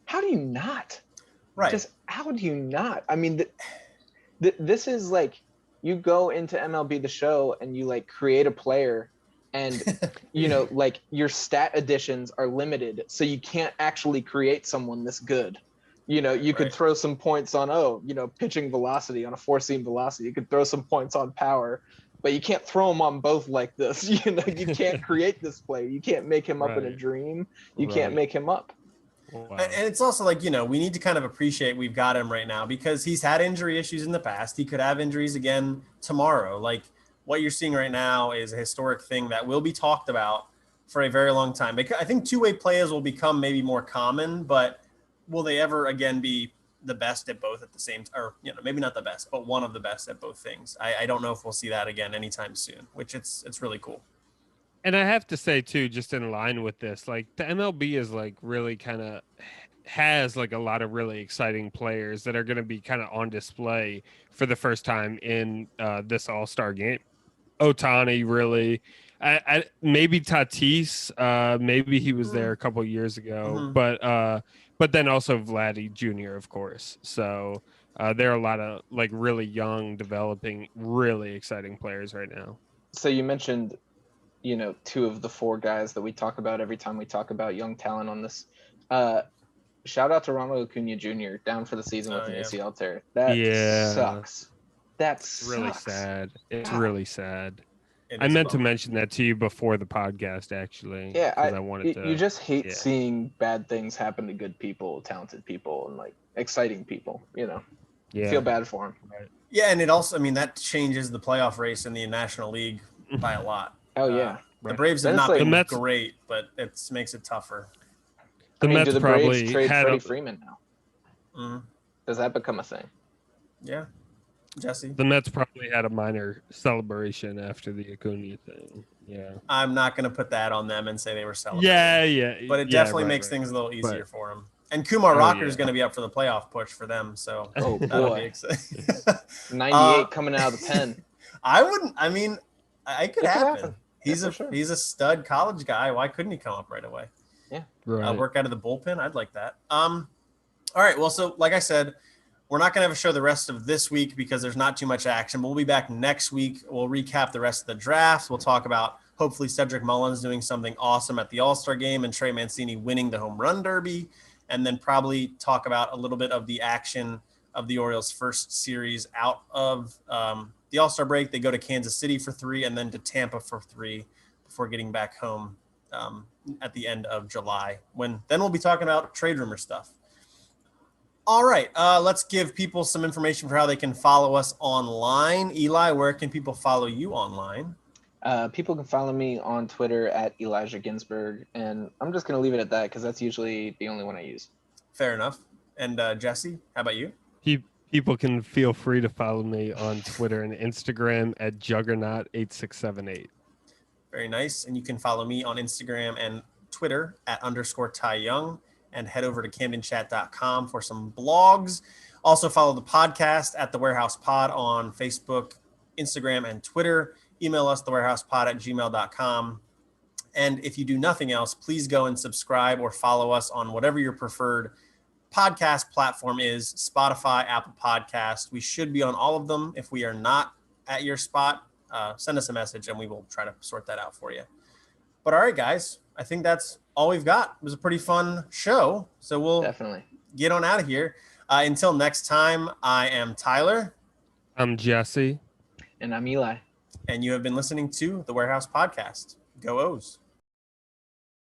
how do you not? Right. Just how do you not? I mean, this is like you go into MLB The Show and you like create a player and, like your stat additions are limited. So you can't actually create someone this good. You could throw some points on, pitching velocity on a 4-seam velocity. You could throw some points on power, but you can't throw them on both like this. You can't create this player. You can't make him up in a dream. You can't make him up. Wow. And it's also like, we need to kind of appreciate we've got him right now because he's had injury issues in the past. He could have injuries again tomorrow. Like what you're seeing right now is a historic thing that will be talked about for a very long time. I think 2-way players will become maybe more common, but will they ever again be the best at both at the same time? Or, maybe not the best, but one of the best at both things. I don't know if we'll see that again anytime soon, which it's really cool. And I have to say too, just in line with this, like the MLB is like really kind of has like a lot of really exciting players that are going to be kind of on display for the first time in this All-Star game. Ohtani, really. I maybe Tatis, maybe he was there a couple years ago, but then also Vladdy Jr., of course. So there are a lot of like really young, developing, really exciting players right now. So you mentioned, 2 of the 4 guys that we talk about every time we talk about young talent on this. Shout out to Ronald Acuna Jr. down for the season with an ACL tear. That sucks. That's really sad. It's really sad. I meant to mention that to you before the podcast, actually. Yeah, I wanted to. You just hate seeing bad things happen to good people, talented people, and like exciting people. Yeah. You feel bad for them. Right. Yeah, and it also, that changes the playoff race in the National League by a lot. Oh yeah, the Braves have not been great, but it makes it tougher. The Mets do the probably Braves trade had Freddie Freeman now? Does that become a thing? Yeah. Jesse? The Mets probably had a minor celebration after the Acuna thing. Yeah. I'm not going to put that on them and say they were celebrating. Yeah. But it definitely makes things a little easier for them. And Kumar Rocker is going to be up for the playoff push for them. So that'll be exciting. 98 coming out of the pen. I could happen. He's for a sure. he's a stud college guy. Why couldn't he come up right away? Right. Work out of the bullpen. I'd like that. All right. Well, so like I said, we're not going to have a show the rest of this week because there's not too much action. We'll be back next week. We'll recap the rest of the draft. We'll talk about hopefully Cedric Mullins doing something awesome at the All-Star game and Trey Mancini winning the home run derby, and then probably talk about a little bit of the action of the Orioles' first series out of the All-Star break. They go to Kansas City for 3 and then to Tampa for 3 before getting back home at the end of July. Then we'll be talking about trade rumor stuff. All right, let's give people some information for how they can follow us online. Eli, where can people follow you online? People can follow me on Twitter at Elijah Ginsburg, and I'm just going to leave it at that because that's usually the only one I use. Fair enough. And Jesse, how about you? People can feel free to follow me on Twitter and Instagram at Juggernaut8678. Very nice. And you can follow me on Instagram and Twitter at _Ty Young, and head over to CamdenChat.com for some blogs. Also follow the podcast at The Warehouse Pod on Facebook, Instagram, and Twitter. Email us, thewarehousepod@gmail.com. And if you do nothing else, please go and subscribe or follow us on whatever your preferred podcast platform is, Spotify, Apple Podcast. We should be on all of them. If we are not at your spot, send us a message and we will try to sort that out for you. But all right, guys, I think that's all we've got. It was a pretty fun show. So we'll Definitely get on out of here. Until next time, I am Tyler. I'm Jesse. And I'm Eli. And you have been listening to The Warehouse Podcast. Go O's.